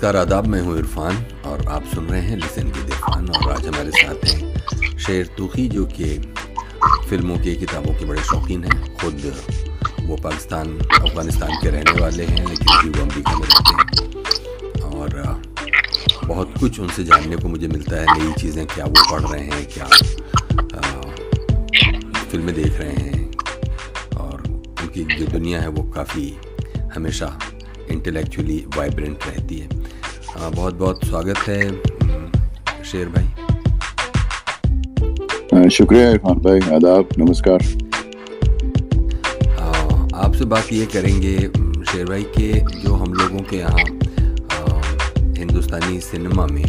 नमस्कार आदाब, मैं हूं इरफान और आप सुन रहे हैं लिसन विद इरफान। और आज हमारे साथ हैं शेर तूखी, जो कि फ़िल्मों की किताबों के बड़े शौकीन हैं। खुद वो पाकिस्तान अफ़गानिस्तान के रहने वाले हैं, लेकिन अभी वो अमेरिका में रहते हैं। और बहुत कुछ उनसे जानने को मुझे मिलता है, नई चीज़ें, क्या वो पढ़ रहे हैं, क्या फिल्में देख रहे हैं। और उनकी जो दुनिया है वो काफ़ी हमेशा इंटेलेक्चुअली वाइब्रेंट रहती है। बहुत बहुत स्वागत है शेर भाई। शुक्रिया इरफान भाई, आदाब, नमस्कार। आपसे बात ये करेंगे शेर भाई के जो हम लोगों के यहाँ हिंदुस्तानी सिनेमा में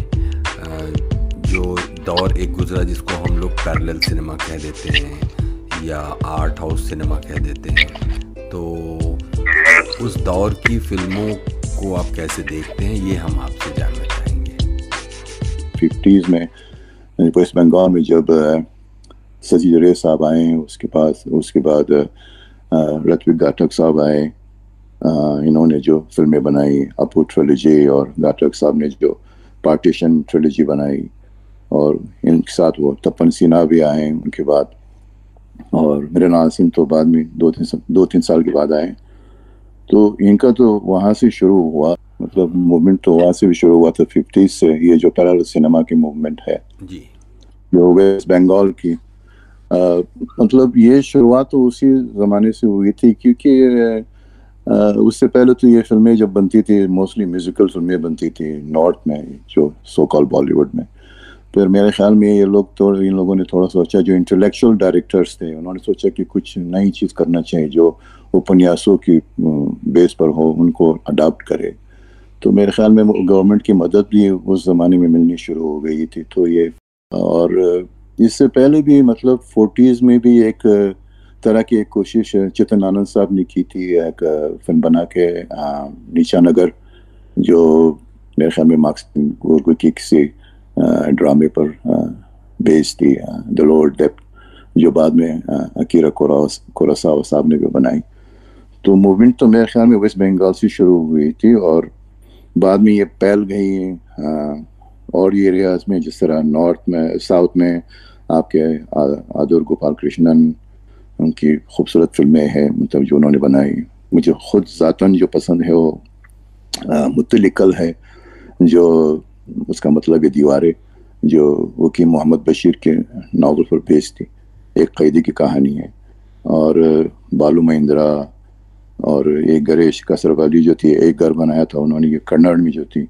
जो दौर एक गुजरा, जिसको हम लोग पैरेलल सिनेमा कह देते हैं या आर्ट हाउस सिनेमा कह देते हैं, तो उस दौर की फिल्मों को आप कैसे देखते हैं, ये हम आपसे जानना चाहेंगे। 50s में वेस्ट बंगाल में जब सजी जरे साहब आए, उसके बाद ऋत्विक घटक साहब आए, इन्होंने जो फिल्में बनाई, अपू ट्रिलॉजी, और घटक साहब ने जो पार्टीशन ट्रिलॉजी बनाई, और इनके साथ वो तपन सिन्हा भी आए उनके बाद, और मृणाल सिंह तो बाद में 2-3 साल के बाद आए। तो इनका तो वहाँ से शुरू हुआ, मतलब मूवमेंट तो वहाँ से भी शुरू हुआ था 50s से। ये जो पैरेलल सिनेमा की मूवमेंट है जी, जो वेस्ट बंगाल की, मतलब ये शुरुआत तो उसी ज़माने से हुई थी, क्योंकि उससे पहले तो ये फिल्में जब बनती थी, मोस्टली म्यूजिकल फिल्में बनती थी नॉर्थ में, जो सो कॉल्ड बॉलीवुड में। फिर मेरे ख्याल में इन लोगों ने थोड़ा सोचा, जो इंटेलेक्चुअल डायरेक्टर्स थे, उन्होंने सोचा कि कुछ नई चीज़ करना चाहिए जो उपन्यासों की बेस पर हो, उनको अडॉप्ट करे। तो मेरे ख्याल में गवर्नमेंट की मदद भी उस ज़माने में मिलनी शुरू हो गई थी। तो ये, और इससे पहले भी, मतलब 40s में भी एक तरह की एक कोशिश चितन आनंद साहब ने की थी, एक फिल्म बना के नीचा नगर, जो मेरे ख्याल में मार्क्स गोरगो की किसी ड्रामे पर बेस्ड थी, द लोअर डेप्थ, जो बाद में अकीरा कुरोसावा साहब ने भी बनाई। तो मूवमेंट तो मेरे ख्याल में वेस्ट बंगाल से शुरू हुई थी, और बाद में ये फैल गई और एरियाज में, जिस तरह नॉर्थ में, साउथ में आपके आदुर गोपाल कृष्णन, उनकी खूबसूरत फिल्में हैं, मतलब जो उन्होंने बनाई। मुझे खुद ज़ातन जो पसंद है वो मुतलिकल है, जो उसका मतलब है दीवारें, जो वकील मोहम्मद बशीर के नावल पर बेस्ड थी, एक कैदी की कहानी है। और बालू महेंद्रा और एक गणेश कसरवाली जो थी, एक घर बनाया था उन्होंने, ये कन्नड़ में जो थी,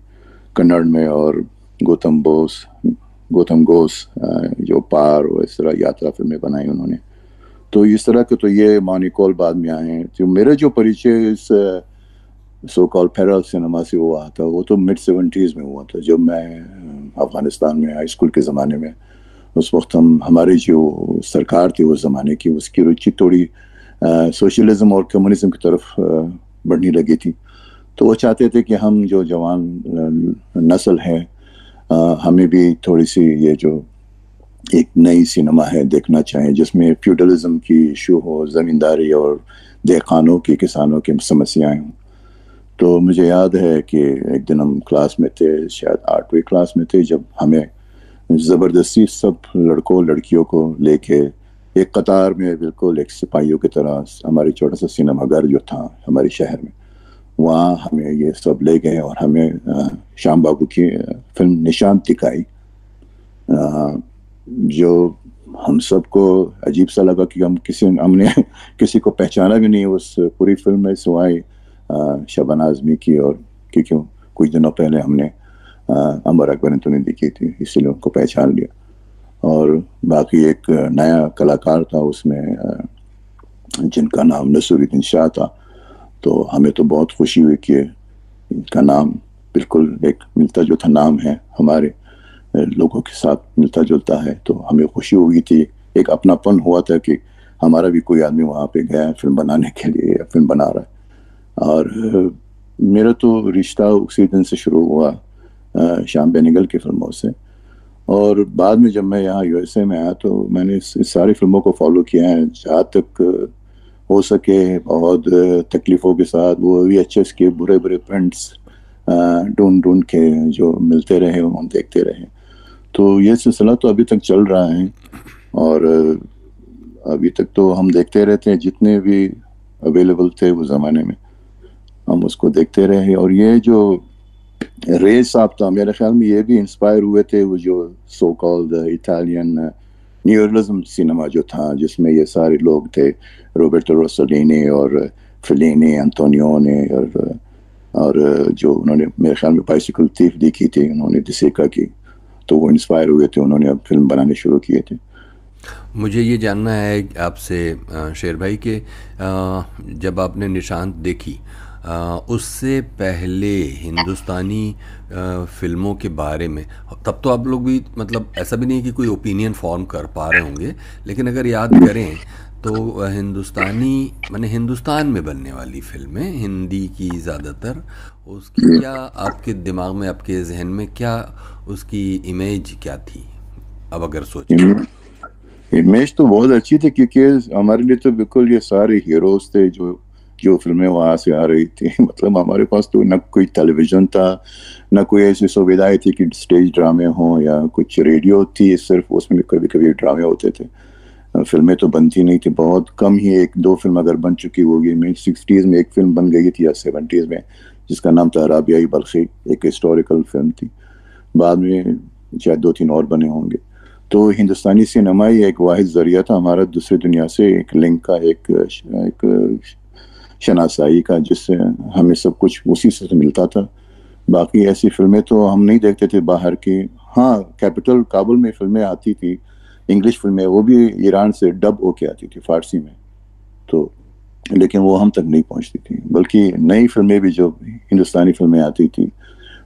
कन्नड़ में, और गौतम घोष जो पार और इस तरह यात्रा फिल्में बनाई उन्होंने। तो इस तरह के, तो ये मानिकौल बाद में आए हैं। तो मेरा जो परिचय इस सो कॉल्ड पैरेलल सिनेमा से हुआ था, वो तो मिड 70s में हुआ था, जब मैं अफगानिस्तान में हाई स्कूल के ज़माने में, उस वक्त हमारी जो सरकार थी उस ज़माने की, उसकी रुचि थोड़ी सोशलिज्म और कम्युनिज्म की तरफ बढ़ने लगी थी। तो वो चाहते थे कि हम जो जवान नस्ल है, हमें भी थोड़ी सी ये जो एक नई सिनेमा है देखना चाहिए, जिसमें फ्यूडलिज्म की इशू हो, ज़मींदारी और देखानों की, किसानों की समस्याएं हों। तो मुझे याद है कि एक दिन हम क्लास में थे, शायद 8वीं क्लास में थे, जब हमें ज़बरदस्ती सब लड़कों लड़कियों को लेके एक कतार में, बिल्कुल एक सिपाहियों की तरह, हमारी छोटा सा सिनेमा घर जो था हमारे शहर में, वहाँ हमें ये सब ले गए और हमें श्याम बाबू की फिल्म निशान दिखाई, जो हम सबको अजीब सा लगा कि हमने किसी को पहचाना भी नहीं उस पूरी फिल्म में, सिवाय शबाना आज़मी की, और क्योंकि कुछ दिनों पहले हमने अमर अकबर एंथोनी देखी थी, इसलिए उनको पहचान लिया। और बाकी एक नया कलाकार था उसमें, जिनका नाम नसीरुद्दीन शाह था। तो हमें तो बहुत खुशी हुई कि इनका नाम बिल्कुल एक मिलता जुलता नाम है, हमारे लोगों के साथ मिलता जुलता है। तो हमें खुशी हुई थी, एक अपनापन हुआ था कि हमारा भी कोई आदमी वहाँ पे गया है फिल्म बनाने के लिए, या फिल्म बना रहा है। और मेरा तो रिश्ता उसी दिन से शुरू हुआ श्याम बेनेगल की फिल्मों से। और बाद में जब मैं यहाँ यूएसए में आया, तो मैंने इस सारी फिल्मों को फॉलो किया है, जहाँ तक हो सके बहुत तकलीफ़ों के साथ। वो VHS के बुरे बुरे प्रिंट्स ढूंढ ढूंढ के जो मिलते रहे हम देखते रहे। तो ये सिलसिला तो अभी तक चल रहा है, और अभी तक तो हम देखते रहते हैं, जितने भी अवेलेबल थे उस ज़माने में हम उसको देखते रहे। और ये जो रे साहब था, मेरे ख्याल में ये भी इंस्पायर हुए थे वो जो सो कॉल्ड इटालियन न्यूरियलिज्म सिनेमा जो था, जिसमें ये सारे लोग थे, रॉबर्टो रोसोलिनी और फेलिनी, एंटोनियोने, और जो उन्होंने मेरे ख्याल में बाइसिकल थीफ देखी थी उन्होंने दिसेका की, तो वो इंस्पायर हुए थे, उन्होंने अब फिल्म बनाने शुरू किए थे। मुझे ये जानना है आपसे शेर भाई कि जब आपने निशांत देखी, उससे पहले हिंदुस्तानी फिल्मों के बारे में, तब तो आप लोग भी मतलब ऐसा भी नहीं कि कोई ओपिनियन फॉर्म कर पा रहे होंगे, लेकिन अगर याद करें तो हिंदुस्तानी माने हिंदुस्तान में बनने वाली फिल्में हिंदी की ज़्यादातर, उसकी क्या आपके दिमाग में, आपके जहन में क्या उसकी इमेज क्या थी? अब अगर सोचें, इमेज तो बहुत अच्छी थी, क्योंकि हमारे लिए तो बिल्कुल ये सारे हीरोज थे जो जो फिल्में वहाँ से आ रही थी। मतलब हमारे पास तो न कोई टेलीविजन था, न कोई ऐसी सुविधाएं थी कि स्टेज ड्रामे हों, या कुछ रेडियो थी सिर्फ, उसमें कभी कभी ड्रामे होते थे, फिल्में तो बनती नहीं थी, बहुत कम ही एक दो फिल्म अगर बन चुकी होगी। मैं 60s में एक फिल्म बन गई थी या 70s में, जिसका नाम था राबियाई बल्खी, एक हिस्टोरिकल फिल्म थी, बाद में शायद दो तीन और बने होंगे। तो हिंदुस्तानी सिनेमा ही एक वाहिद जरिया था हमारा दूसरी दुनिया से एक लिंक का, एक शनासाई का, जिससे हमें सब कुछ उसी से मिलता था। बाकी ऐसी फिल्में तो हम नहीं देखते थे बाहर की। हाँ, कैपिटल काबुल में फिल्में आती थी, इंग्लिश फिल्में, वो भी ईरान से डब होके आती थी फारसी में, तो लेकिन वो हम तक नहीं पहुंचती थी। बल्कि नई फिल्में भी जो हिंदुस्तानी फिल्में आती थी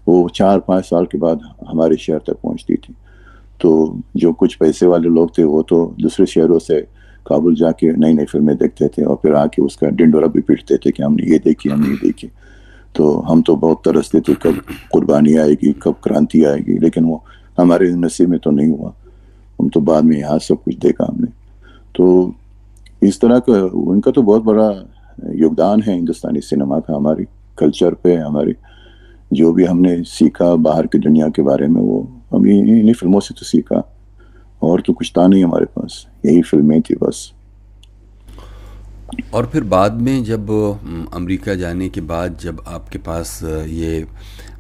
वो 4-5 साल के बाद हमारे शहर तक पहुंचती थी। तो जो कुछ पैसे वाले लोग थे वो तो दूसरे शहरों से काबुल जाके नई नई फिल्में देखते थे, और फिर आके उसका डिंडोरा भी पीटते थे कि हमने ये देखी, हमने ये देखी। तो हम तो बहुत तरसते थे कब कुर्बानी आएगी, कब क्रांति आएगी, लेकिन वो हमारे नसीब में तो नहीं हुआ। हम तो बाद में यहाँ सब कुछ देखा हमने। तो इस तरह का उनका तो बहुत बड़ा योगदान है हिंदुस्तानी सिनेमा का हमारी कल्चर पे, हमारी जो भी हमने सीखा बाहर की दुनिया के बारे में, वो हम इन्हीं फिल्मों से तो सीखा, और तो कुछ था नहीं हमारे पास, यही फिल्में थी बस। और फिर बाद में जब अमेरिका जाने के बाद जब आपके पास ये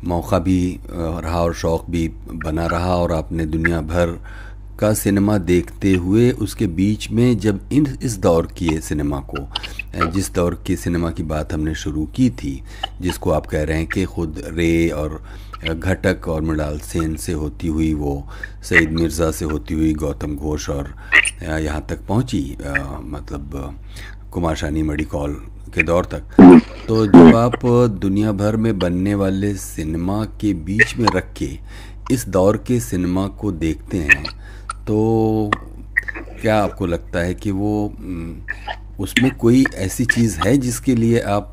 मौका भी रहा और शौक़ भी बना रहा, और आपने दुनिया भर का सिनेमा देखते हुए उसके बीच में जब इस दौर की सिनेमा को, जिस दौर के सिनेमा की बात हमने शुरू की थी, जिसको आप कह रहे हैं कि ख़ुद रे और घटक और मृणाल सेन से होती हुई, वो सईद मिर्ज़ा से होती हुई गौतम घोष और यहाँ तक पहुँची, मतलब कुमार शानी मेडिकॉल के दौर तक। तो जब आप दुनिया भर में बनने वाले सिनेमा के बीच में रख के इस दौर के सिनेमा को देखते हैं, तो क्या आपको लगता है कि वो उसमें कोई ऐसी चीज़ है जिसके लिए आप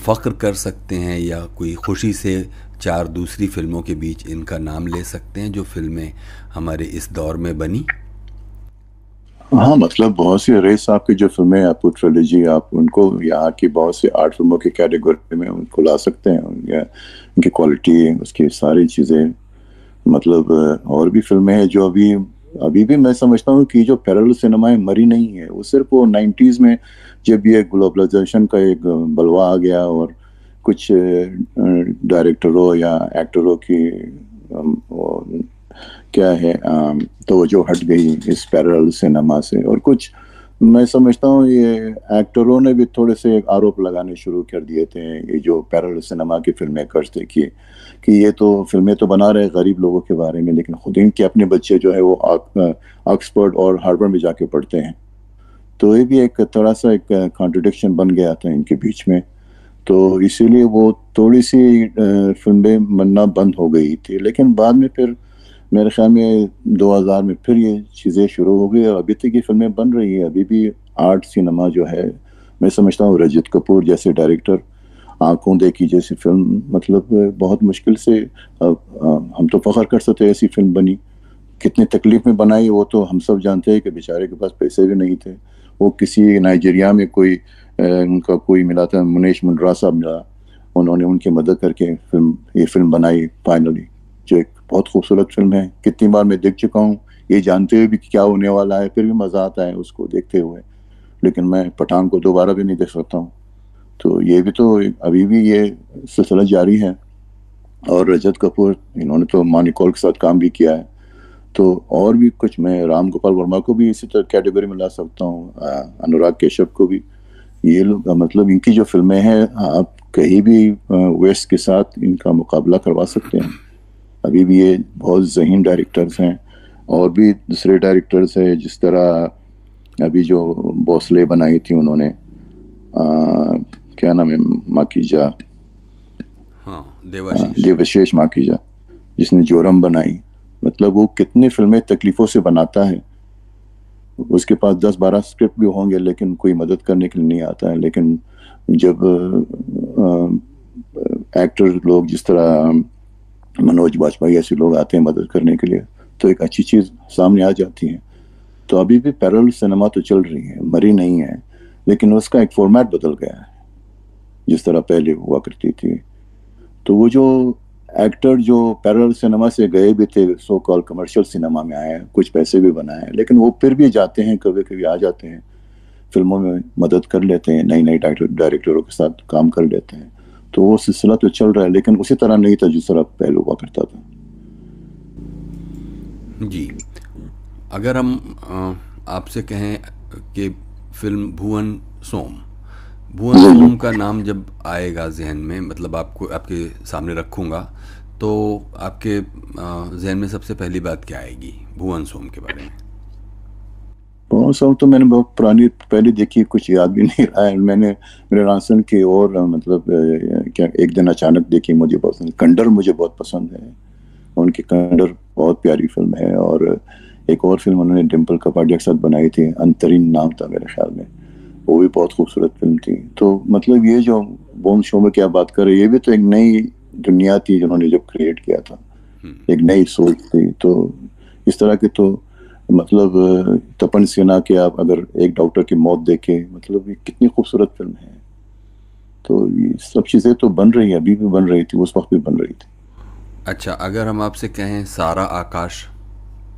फ़ख्र कर सकते हैं, या कोई खुशी से 4 दूसरी फिल्मों के बीच इनका नाम ले सकते हैं जो फिल्में हमारे इस दौर में बनी? हाँ, मतलब बहुत सी रे साहब की जो फिल्में, आपको ट्रिलॉजी, आप उनको यहाँ की बहुत सी आर्ट फिल्मों की कैटेगरी में उनको ला सकते हैं। उनकी क्वालिटी, उसकी सारी चीज़ें, मतलब और भी फिल्में हैं जो अभी भी मैं समझता हूँ कि जो पैरेलल सिनेमाएं मरी नहीं है। वो सिर्फ वो 90s में जब ये ग्लोबलाइजेशन का एक बलवा आ गया और कुछ डायरेक्टरों या एक्टरों की क्या है तो जो हट गई इस पैरेलल सिनेमा से, और कुछ मैं समझता हूँ ये एक्टरों ने भी थोड़े से आरोप लगाने शुरू कर दिए थे, ये जो पैरेलल सिनेमा की फिल्में करते कि ये तो फिल्में तो बना रहे गरीब लोगों के बारे में, लेकिन खुद इनके अपने बच्चे जो है वो ऑक्सफोर्ड और हार्वर्ड में जाके पढ़ते हैं। तो ये भी एक थोड़ा सा एक कॉन्ट्रडिक्शन बन गया था इनके बीच में, तो इसीलिए वो थोड़ी सी फिल्में बनना बंद हो गई थी। लेकिन बाद में फिर मेरे ख्याल में 2000 में फिर ये चीज़ें शुरू हो गई, और अभी तक ये फिल्में बन रही है। अभी भी आर्ट सिनेमा जो है, मैं समझता हूँ रजत कपूर जैसे डायरेक्टर, आंखों देखी जैसी फिल्म, मतलब बहुत मुश्किल से हम तो फख्र कर सकते ऐसी फिल्म बनी। कितनी तकलीफ में बनाई वो तो हम सब जानते हैं कि बेचारे के पास पैसे भी नहीं थे। वो किसी नाइजीरिया में कोई उनका कोई मिला था, मुनेश मुंडरा साहब मिला, उन्होंने उनकी मदद करके ये फिल्म बनाई फाइनली, जो एक बहुत खूबसूरत फिल्म है। कितनी बार मैं देख चुका हूँ ये जानते हुए भी कि क्या होने वाला है, फिर भी मज़ा आता है उसको देखते हुए। लेकिन मैं पठान को दोबारा भी नहीं देख सकता हूँ। तो ये भी तो अभी भी ये सिलसिला जारी है। और रजत कपूर, इन्होंने तो मानी कौल के साथ काम भी किया है। तो और भी कुछ, मैं राम गोपाल वर्मा को भी इसी तरह कैटेगरी में ला सकता हूँ, अनुराग कश्यप को भी। ये लोग मतलब इनकी जो फिल्में हैं, आप कहीं भी वेस्ट के साथ इनका मुकाबला करवा सकते हैं। अभी भी ये बहुत ज़हीन डायरेक्टर्स हैं। और भी दूसरे डायरेक्टर्स हैं, जिस तरह अभी जो भोसले बनाई थी उन्होंने, क्या नाम है, माखीजा, हाँ, देवाशीष देवशेष माखीजा, जिसने जोरम बनाई। मतलब वो कितनी फिल्में तकलीफों से बनाता है। उसके पास 10-12 स्क्रिप्ट भी होंगे, लेकिन कोई मदद करने के लिए नहीं आता है। लेकिन जब एक्टर लोग जिस तरह मनोज बाजपेयी ऐसे लोग आते हैं मदद करने के लिए, तो एक अच्छी चीज़ सामने आ जाती है। तो अभी भी पैरेलल सिनेमा तो चल रही है, मरी नहीं है, लेकिन उसका एक फॉर्मेट बदल गया है जिस तरह पहले हुआ करती थी। तो वो जो एक्टर जो पैरेलल सिनेमा से गए भी थे, सो कॉल कमर्शियल सिनेमा में आए हैं, कुछ पैसे भी बनाए, लेकिन वो फिर भी जाते हैं, कभी कभी आ जाते हैं फिल्मों में, मदद कर लेते हैं, नई नई डायरेक्टरों के साथ काम कर लेते हैं। तो वो सिलसिला तो चल रहा है, लेकिन उसी तरह नहीं था जिस तरह पहले हुआ करता था। जी, अगर हम आपसे कहें कि फिल्म भुवन सोम का नाम जब आएगा जहन में, मतलब आपको आपके सामने रखूंगा, तो आपके जहन में सबसे पहली बात क्या आएगी भुवन सोम के बारे में? भुवन सोम तो मैंने बहुत पुरानी पहले देखी, कुछ याद भी नहीं रहा है। मैंने मेरे रासन की और मतलब क्या एक दिन अचानक देखी, मुझे बहुत पसंद, कंडर मुझे बहुत पसंद है। उनकी कंडर बहुत प्यारी फिल्म है। और एक और फिल्म उन्होंने डिम्पल कपाडिया के साथ बनाई थी, अंतरिन नाम था मेरे ख्याल में, वो भी बहुत खूबसूरत फिल्म थी। तो मतलब ये जो भुवन शो में क्या बात कर रहे, ये भी तो एक नई दुनिया थी जिन्होंने जब क्रिएट किया था, एक नई सोच थी। तो इस तरह के तो मतलब तपन सिन्हा के आप अगर एक डॉक्टर की मौत देखे, मतलब ये कितनी खूबसूरत फिल्म है। तो ये सब चीज़ें तो बन रही है, अभी भी बन रही थी, उस वक्त भी बन रही थी। अच्छा, अगर हम आपसे कहें सारा आकाश,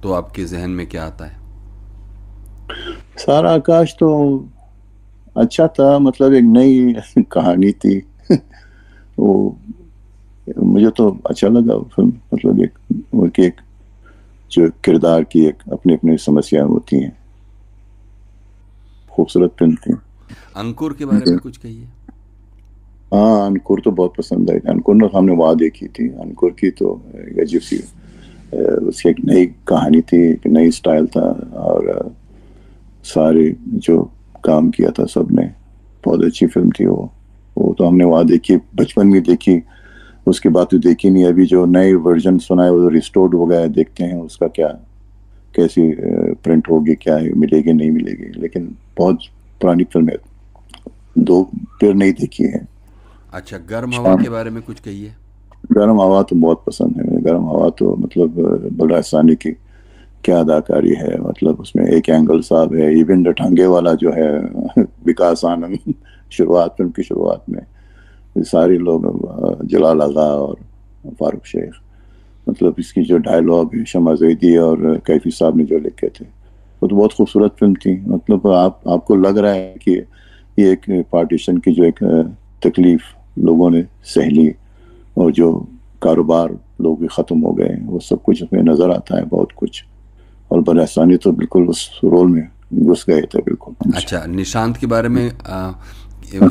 तो आपके जहन में क्या आता है? सारा आकाश तो अच्छा था, मतलब एक नई कहानी थी। वो मुझे तो अच्छा लगा फिल्म। मतलब एक जो किरदार की एक अपनी अपनी समस्या होती हैं, खूबसूरत फिल्म थी। अंकुर के बारे में कुछ कहिए। हाँ, अंकुर तो बहुत पसंद आई। अंकुर ने हमने वहाँ देखी थी। अंकुर की तो अजीब सी उसकी एक नई कहानी थी, एक नई स्टाइल था। और सारे जो काम किया था सबने, बहुत अच्छी फिल्म थी वो तो हमने वहाँ देखी, बचपन में देखी। उसके बाद तो देखी नहीं। अभी जो नए वर्जन सुना है वो रिस्टोर्ड हो गया है, देखते हैं उसका क्या कैसी प्रिंट होगी, क्या है, मिलेगी नहीं मिलेगी। लेकिन बहुत पुरानी फिल्म है, दो फिर नहीं देखी है। अच्छा, गर्म हवा के बारे में कुछ कहिए। गर्म हवा तो बहुत पसंद है। गर्म हवा तो मतलब बड़ा आसानी की क्या अदाकारी है। मतलब उसमें एक एंगल साहब है, इवन रठांगे वाला जो है विकास आनंद, फिल्म की शुरुआत में सारे लोग, जलाल आगा और फारूक शेख, मतलब इसकी जो डायलॉग है शमा जैदी और कैफी साहब ने जो लिखे थे, वो तो बहुत खूबसूरत फिल्म थी। मतलब आपको लग रहा है कि ये एक पार्टीशन की जो एक तकलीफ लोगों ने सह ली, और जो कारोबार लोग भी ख़त्म हो गए, वो सब कुछ उसमें नज़र आता है, बहुत कुछ। और बड़े आसानी तो बिल्कुल उस रोल में घुस गए थे बिल्कुल। अच्छा, निशांत के बारे में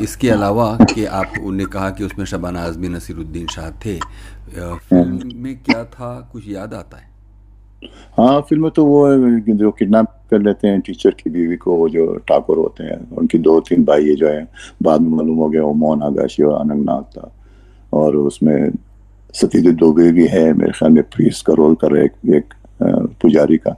इसके अलावा कि आपने कहा कि उसमें शबाना आज़मी, नसीरुद्दीन शाह थे, फिल्म में क्या था, कुछ याद आता है? हाँ, फिल्म में तो वो जो किडनैप कर लेते हैं टीचर की बीवी को, वो जो ठाकुर होते हैं, उनकी 2-3 भाई जो है, बाद में मालूम हो गया वो मोहन आगाशी और अनंतनाग था। और उसमें सतीदेव दुबे भी है मेरे ख्याल में, प्रीस्ट का रोल कर रहे एक पुजारी का।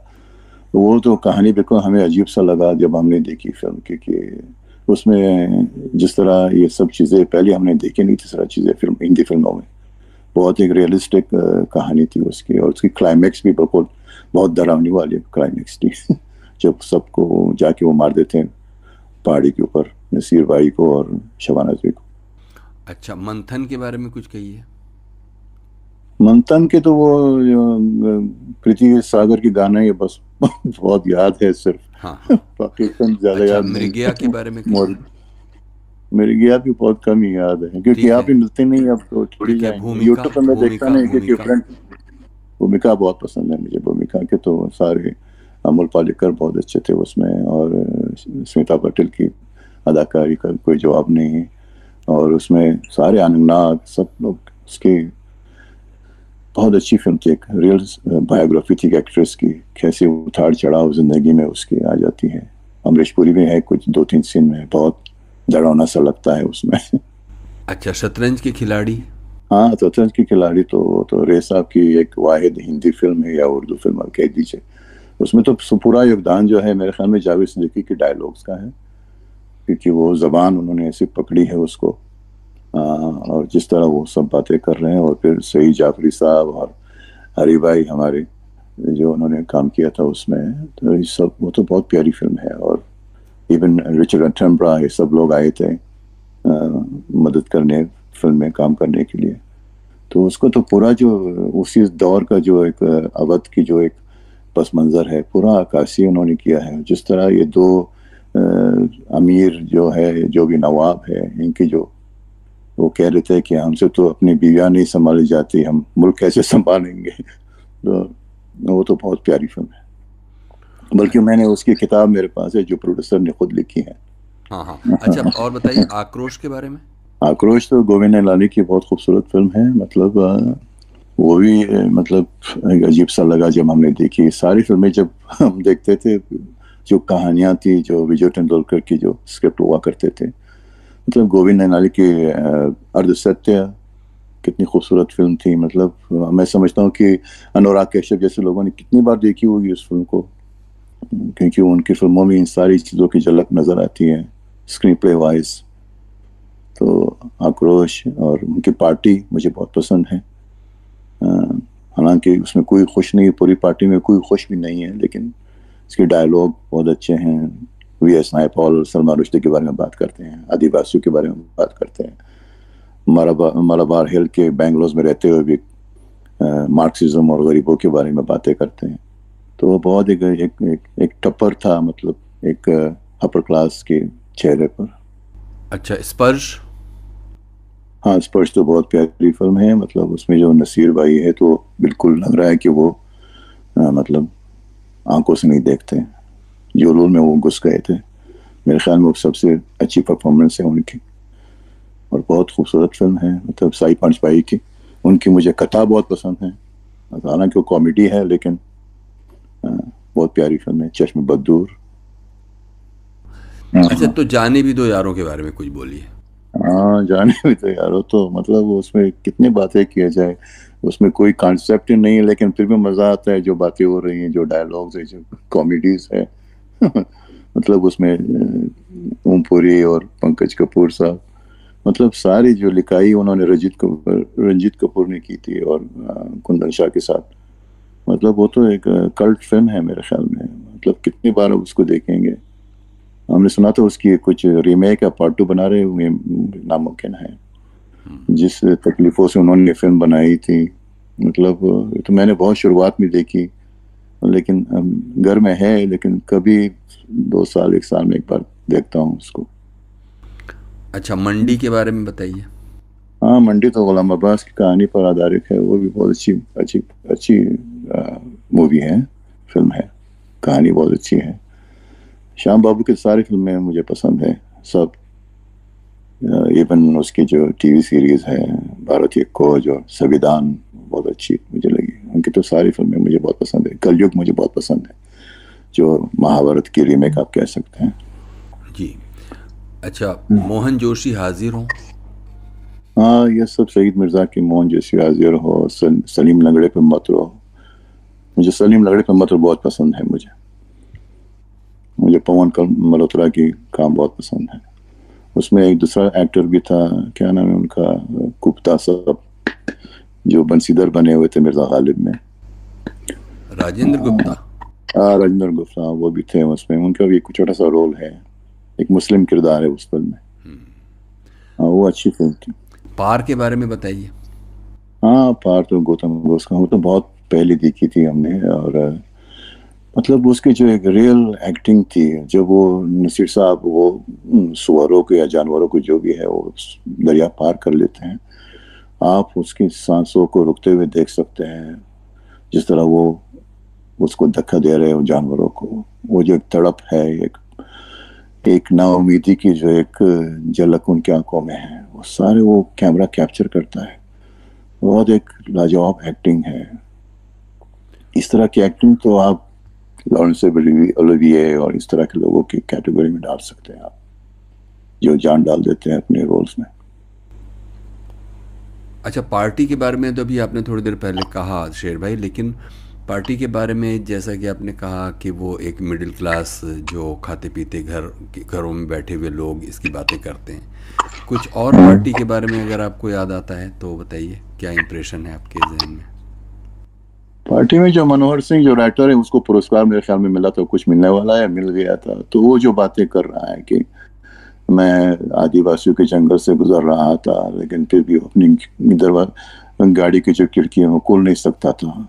वो तो कहानी बिल्कुल हमें अजीब सा लगा जब हमने देखी फिल्म, क्योंकि उसमें जिस तरह ये सब चीज़ें पहले हमने देखी नहीं थी, सारी चीज़ें फिल्म हिंदी फिल्मों में, बहुत एक रियलिस्टिक कहानी थी उसकी। और उसकी क्लाइमैक्स भी बिल्कुल बहुत डरावनी वाली क्लाइमैक्स थी जब सबको जाके वो मार देते हैं पहाड़ी के ऊपर, नसीर भाई को और शबाना आज़मी को। अच्छा, मंथन के बारे में कुछ कहिए। मंथन के तो वो प्रीति सागर की गाना ये बस बहुत याद है सिर्फ। हाँ हाँ। बाकी इतना ज्यादा अच्छा, याद नहीं। मृगया के बारे में मोर कहिए। मेरे गया भी बहुत कम ही याद है, क्योंकि ठीक आप है। ही मिलते नहीं, अब तो छोड़ ही ठीक है, जाएंगे। भूमिका यूट्यूब पे मैं देखता भूमिका नहीं, क्योंकि भूमिका। फ्रेंड भूमिका बहुत पसंद है मुझे। भूमिका के तो सारे, अमोल पालेकर बहुत अच्छे थे उसमें, और स्मिता पटेल की अदाकारी का कोई जवाब नहीं है। और उसमें सारे आनंद नाग सब लोग, उसकी बहुत अच्छी फिल्म थी। एक रियल बायोग्राफी थी एक्ट्रेस की, कैसे उतार चढ़ाव जिंदगी में उसकी आ जाती है। अमरीश पुरी में है कुछ 2-3 सीन में, बहुत डरावना सा लगता है उसमें। अच्छा, शतरंज के खिलाड़ी। हाँ, शतरंज की खिलाड़ी तो रे साहब की एक वाहिद हिंदी फिल्म है या उर्दू फिल्म, आप कह दीजिए। उसमें तो पूरा योगदान जो है मेरे ख्याल में जावेद सिद्दीकी के डायलॉग्स का है, क्योंकि वो जबान उन्होंने ऐसी पकड़ी है उसको। और जिस तरह वो सब बातें कर रहे हैं, और फिर सईद जाफरी साहब और हरी भाई हमारे, जो उन्होंने काम किया था उसमें, तो ये सब, वो तो बहुत प्यारी फिल्म है। और इवन रिचर्ड अटनबरा, ये सब लोग आए थे मदद करने, फिल्म में काम करने के लिए। तो उसको तो पूरा जो उसी दौर का जो एक अवध की जो एक पस मंजर है, पूरा अक्कासी उन्होंने किया है। जिस तरह ये दो अमीर जो है, जो भी नवाब है, इनकी जो वो कह रहे थे कि हमसे तो अपनी बीवियां नहीं संभाली जाती, हम मुल्क कैसे संभालेंगे। तो वो तो बहुत प्यारी फिल्म है। बल्कि मैंने उसकी किताब मेरे पास है, जो प्रोड्यूसर ने खुद लिखी है। हाँ हाँ। अच्छा, और बताइए आक्रोश के बारे में। आक्रोश तो गोविंद निहलानी की बहुत खूबसूरत फिल्म है। मतलब वो भी मतलब एक अजीब सा लगा जब हमने देखी। सारी फिल्में जब हम देखते थे, जो कहानियां थी, जो विजय तेंदुलकर की जो स्क्रिप्ट हुआ करते थे, मतलब गोविंद निहलानी की अर्ध सत्य कितनी खूबसूरत फिल्म थी। मतलब मैं समझता हूँ कि अनुराग कश्यप जैसे लोगों ने कितनी बार देखी होगी उस फिल्म को, क्योंकि उनकी फिल्मों में इन सारी चीज़ों की झलक नजर आती है स्क्रीन प्ले वाइज। तो आक्रोश और उनकी पार्टी मुझे बहुत पसंद है। हालांकि उसमें कोई खुश नहीं, पूरी पार्टी में कोई खुश भी नहीं है, लेकिन इसके डायलॉग बहुत अच्छे हैं। वी.एस. नायपॉल सलमान रुश्दी के बारे में बात करते हैं, आदिवासियों के बारे में बात करते हैं, मलाबार हिल के बेंगलोर में रहते हुए भी मार्क्सिज्म और गरीबों के बारे में बातें करते हैं। तो वो बहुत एक टप्पर था, मतलब एक अपर क्लास के चेहरे पर। अच्छा, स्पर्श। हाँ, स्पर्श तो बहुत प्यारी फिल्म है। मतलब उसमें जो नसीर भाई है, तो बिल्कुल लग रहा है कि वो मतलब आंखों से नहीं देखते, जो रोल में वो घुस गए थे। मेरे ख्याल में वो सबसे अच्छी परफॉर्मेंस है उनकी, और बहुत खूबसूरत फिल्म है। मतलब साई पंच भाई की, उनकी मुझे कथा बहुत पसंद है। हालांकि वो कॉमेडी है, लेकिन बहुत प्यारी फिल्म है, चश्म बदूर। अच्छा, तो जाने भी दो यारों के बारे में कुछ बोलिए। हाँ, जाने भी तो यारो, तो मतलब उसमें कितनी बातें किया जाए। उसमें कोई कॉन्सेप्ट ही नहीं है, लेकिन फिर भी मजा आता है जो बातें हो रही हैं, जो डायलॉग्स है, जो कॉमेडीज है। मतलब उसमें ओमपुरी और पंकज कपूर साहब, मतलब सारी जो लिखाई उन्होंने रंजीत कपूर ने की थी, और कुंदन शाह के साथ। मतलब वो तो एक कल्ट फिल्म है मेरे ख्याल में। मतलब कितनी बार अब उसको देखेंगे। हमने सुना था उसकी कुछ रीमेक या पार्ट 2 बना रहे हुए, नामुमकिन है। जिस तकलीफों से उन्होंने फिल्म बनाई थी, मतलब तो मैंने बहुत शुरुआत में देखी, लेकिन घर में है, लेकिन कभी 2 साल 1 साल में एक बार देखता हूँ उसको। अच्छा, मंडी के बारे में बताइए। हाँ, मंडी तो गुलाम अब्बास की कहानी पर आधारित है। वो भी बहुत अच्छी अच्छी अच्छी मूवी है, फिल्म है। कहानी बहुत अच्छी है। श्याम बाबू की सारी फिल्में मुझे पसंद है सब। इवन उसकी जो टीवी सीरीज है भारतीय खोज और संविधान, बहुत अच्छी मुझे लगी। उनकी तो सारी फिल्में मुझे बहुत पसंद है। कलयुग मुझे बहुत पसंद है, जो महाभारत की रीमेक आप कह सकते हैं। जी। अच्छा, मोहन जोशी हाजिर हो। हाँ, ये सब सईद मिर्जा की मोहन जोशी हाजिर हो, सलीम लंगड़े पे मत रहो। मुझे सलीम लंगड़े पे मत रहो बहुत पसंद है। मुझे पवन मल्होत्रा की काम बहुत पसंद है। उसमें एक दूसरा एक्टर भी था, क्या नाम है उनका, गुप्ता साहब, जो बंसीधर बने हुए थे मिर्जा गालिब में। राजेंद्र गुप्ता। राजेंद्र गुप्ता, वो भी थे उसमें। उनका भी एक छोटा सा रोल है, एक मुस्लिम किरदार है उस फिल्म में। हाँ, वो अच्छी फिल्म थी। पार के बारे में बताइए। हाँ, पार तो गौतम घोष का वो तो बहुत पहले देखी थी हमने। और मतलब उसकी जो एक रियल एक्टिंग थी, जब वो नसीर साहब वो सुअरों को या जानवरों को जो भी है वो दरिया पार कर लेते हैं, आप उसकी सांसों को रुकते हुए देख सकते हैं। जिस तरह वो उसको धक्का दे रहे हो जानवरों को, वो जो एक तड़प है, एक नाउमीदी की जो एक झलक उनकी आंखों में है, वो सारे वो कैमरा कैप्चर करता है। बहुत एक लाजवाब एक्टिंग है। इस तरह की एक्टिंग तो आप लॉरेंस ओलिविये और इस तरह के लोगों की कैटेगरी में डाल सकते हैं, आप जो जान डाल देते हैं अपने रोल्स में। अच्छा, पार्टी के बारे में तो अभी आपने थोड़ी देर पहले कहा शेर भाई, लेकिन पार्टी के बारे में जैसा कि आपने कहा कि वो एक मिडिल क्लास जो खाते पीते घरों में बैठे हुए लोग इसकी बातें करते हैं, कुछ और पार्टी के बारे में अगर आपको याद आता है तो बताइए, क्या इंप्रेशन है आपके जहन में? पार्टी में जो मनोहर सिंह जो राइटर है, उसको पुरस्कार मेरे ख्याल में मिला था, कुछ मिलने वाला है, मिल गया था। तो वो जो बातें कर रहा है कि मैं आदिवासियों के जंगल से गुजर रहा था, लेकिन फिर भी अपनी दरवाजा गाड़ी की जो खिड़की है वो खोल नहीं सकता था,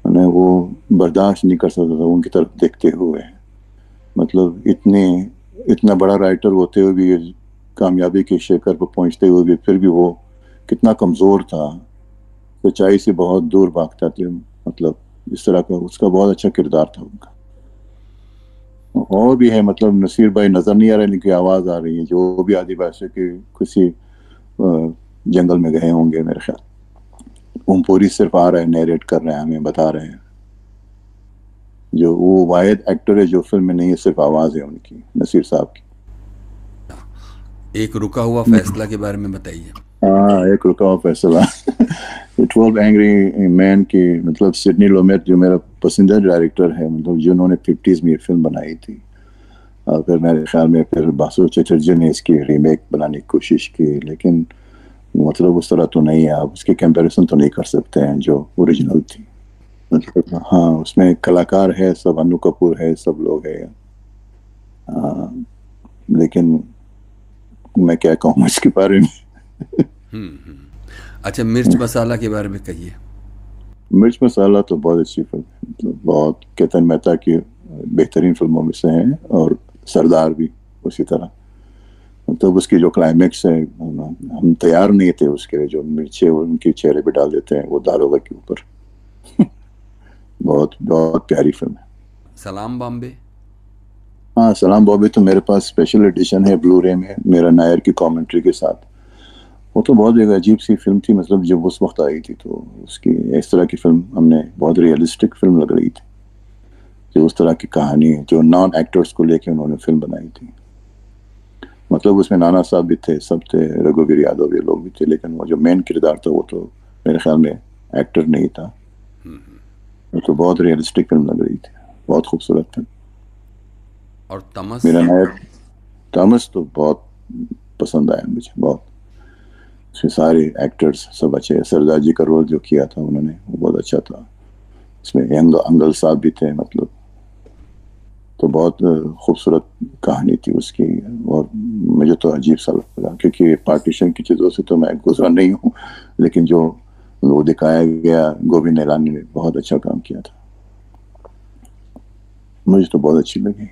मैं वो बर्दाश्त नहीं कर सकता था उनकी तरफ देखते हुए। मतलब इतना बड़ा राइटर होते हुए भी, कामयाबी के शिखर पर पहुंचते हुए भी, फिर भी वो कितना कमजोर था, सच्चाई से बहुत दूर भागता था। मतलब इस तरह का उसका बहुत अच्छा किरदार था उनका। और भी है, मतलब नसीर भाई नजर नहीं आ रहे, इनकी आवाज आ रही है, जो भी आदिवासी के किसी जंगल में गए होंगे मेरे ख्याल। ओमपुरी सिर्फ आ रहे हैं, नरेट कर रहे हैं, हमें बता रहे हैं। जो वो वाहिद एक्टर है जो फिल्म में नहीं है, सिर्फ आवाज है उनकी, नसीर साहब की। एक रुका हुआ फैसला के बारे में बताइए। हाँ, एक रुका हुआ फैसला 12 एंग्री मैन की, मतलब सिडनी लोमेट जो मेरा पसंदीदा डायरेक्टर है, मतलब जिन्होंने 50s में ये फिल्म बनाई थी। और फिर मेरे ख्याल में फिर बासु चटर्जी ने इसकी रीमेक बनाने की कोशिश की, लेकिन मतलब उस तरह तो नहीं है, आप उसके कंपैरिजन तो नहीं कर सकते हैं जो ओरिजिनल थी। मतलब हाँ, उसमें कलाकार है सब, अनु कपूर है, सब लोग है। लेकिन मैं क्या कहूँ इसके बारे में। अच्छा, मिर्च मसाला के बारे में कहिए। मिर्च मसाला तो बहुत अच्छी फिल्म है, मतलब बहुत केतन मेहता की बेहतरीन फिल्मों में से है, और सरदार भी उसी तरह। मतलब उसकी जो क्लाइमेक्स है, हम तैयार नहीं थे उसके लिए, जो मिर्चे उनके चेहरे पे डाल देते हैं वो दारोगा के ऊपर। बहुत बहुत प्यारी फिल्म है। सलाम बॉम्बे। हाँ, सलाम बॉम्बे तो मेरे पास स्पेशल एडिशन है ब्लू-रे में, मेरा नायर की कमेंट्री के साथ। वो तो बहुत एक अजीब सी फिल्म थी, मतलब जब उस वक्त आई थी तो उसकी इस तरह की फिल्म हमने, बहुत रियलिस्टिक फिल्म लग रही थी, जो उस तरह की कहानी जो नॉन एक्टर्स को लेके उन्होंने फिल्म बनाई थी। मतलब उसमें नाना साहब भी थे, सब थे, रघुवीर यादव ये लोग भी थे, लेकिन वो जो मेन किरदार था वो तो मेरे ख्याल में एक्टर नहीं था। वो तो बहुत रियलिस्टिक फिल्म लग रही थी, बहुत खूबसूरत फिल्म। और तमस। मेरा नायर थॉमस तो बहुत पसंद आया मुझे, बहुत। उसमें सारे एक्टर्स सब अच्छे, सरदार जी का रोल जो किया था उन्होंने वो बहुत अच्छा था। इसमें अंगल साहब भी थे, मतलब तो बहुत खूबसूरत कहानी थी उसकी। और मुझे तो अजीब सा लगा, क्योंकि पार्टीशन की चीज़ों से तो मैं गुजरा नहीं हूँ, लेकिन जो वो दिखाया गया, गोविंद निहलानी ने बहुत अच्छा काम किया था, मुझे तो बहुत अच्छी लगी।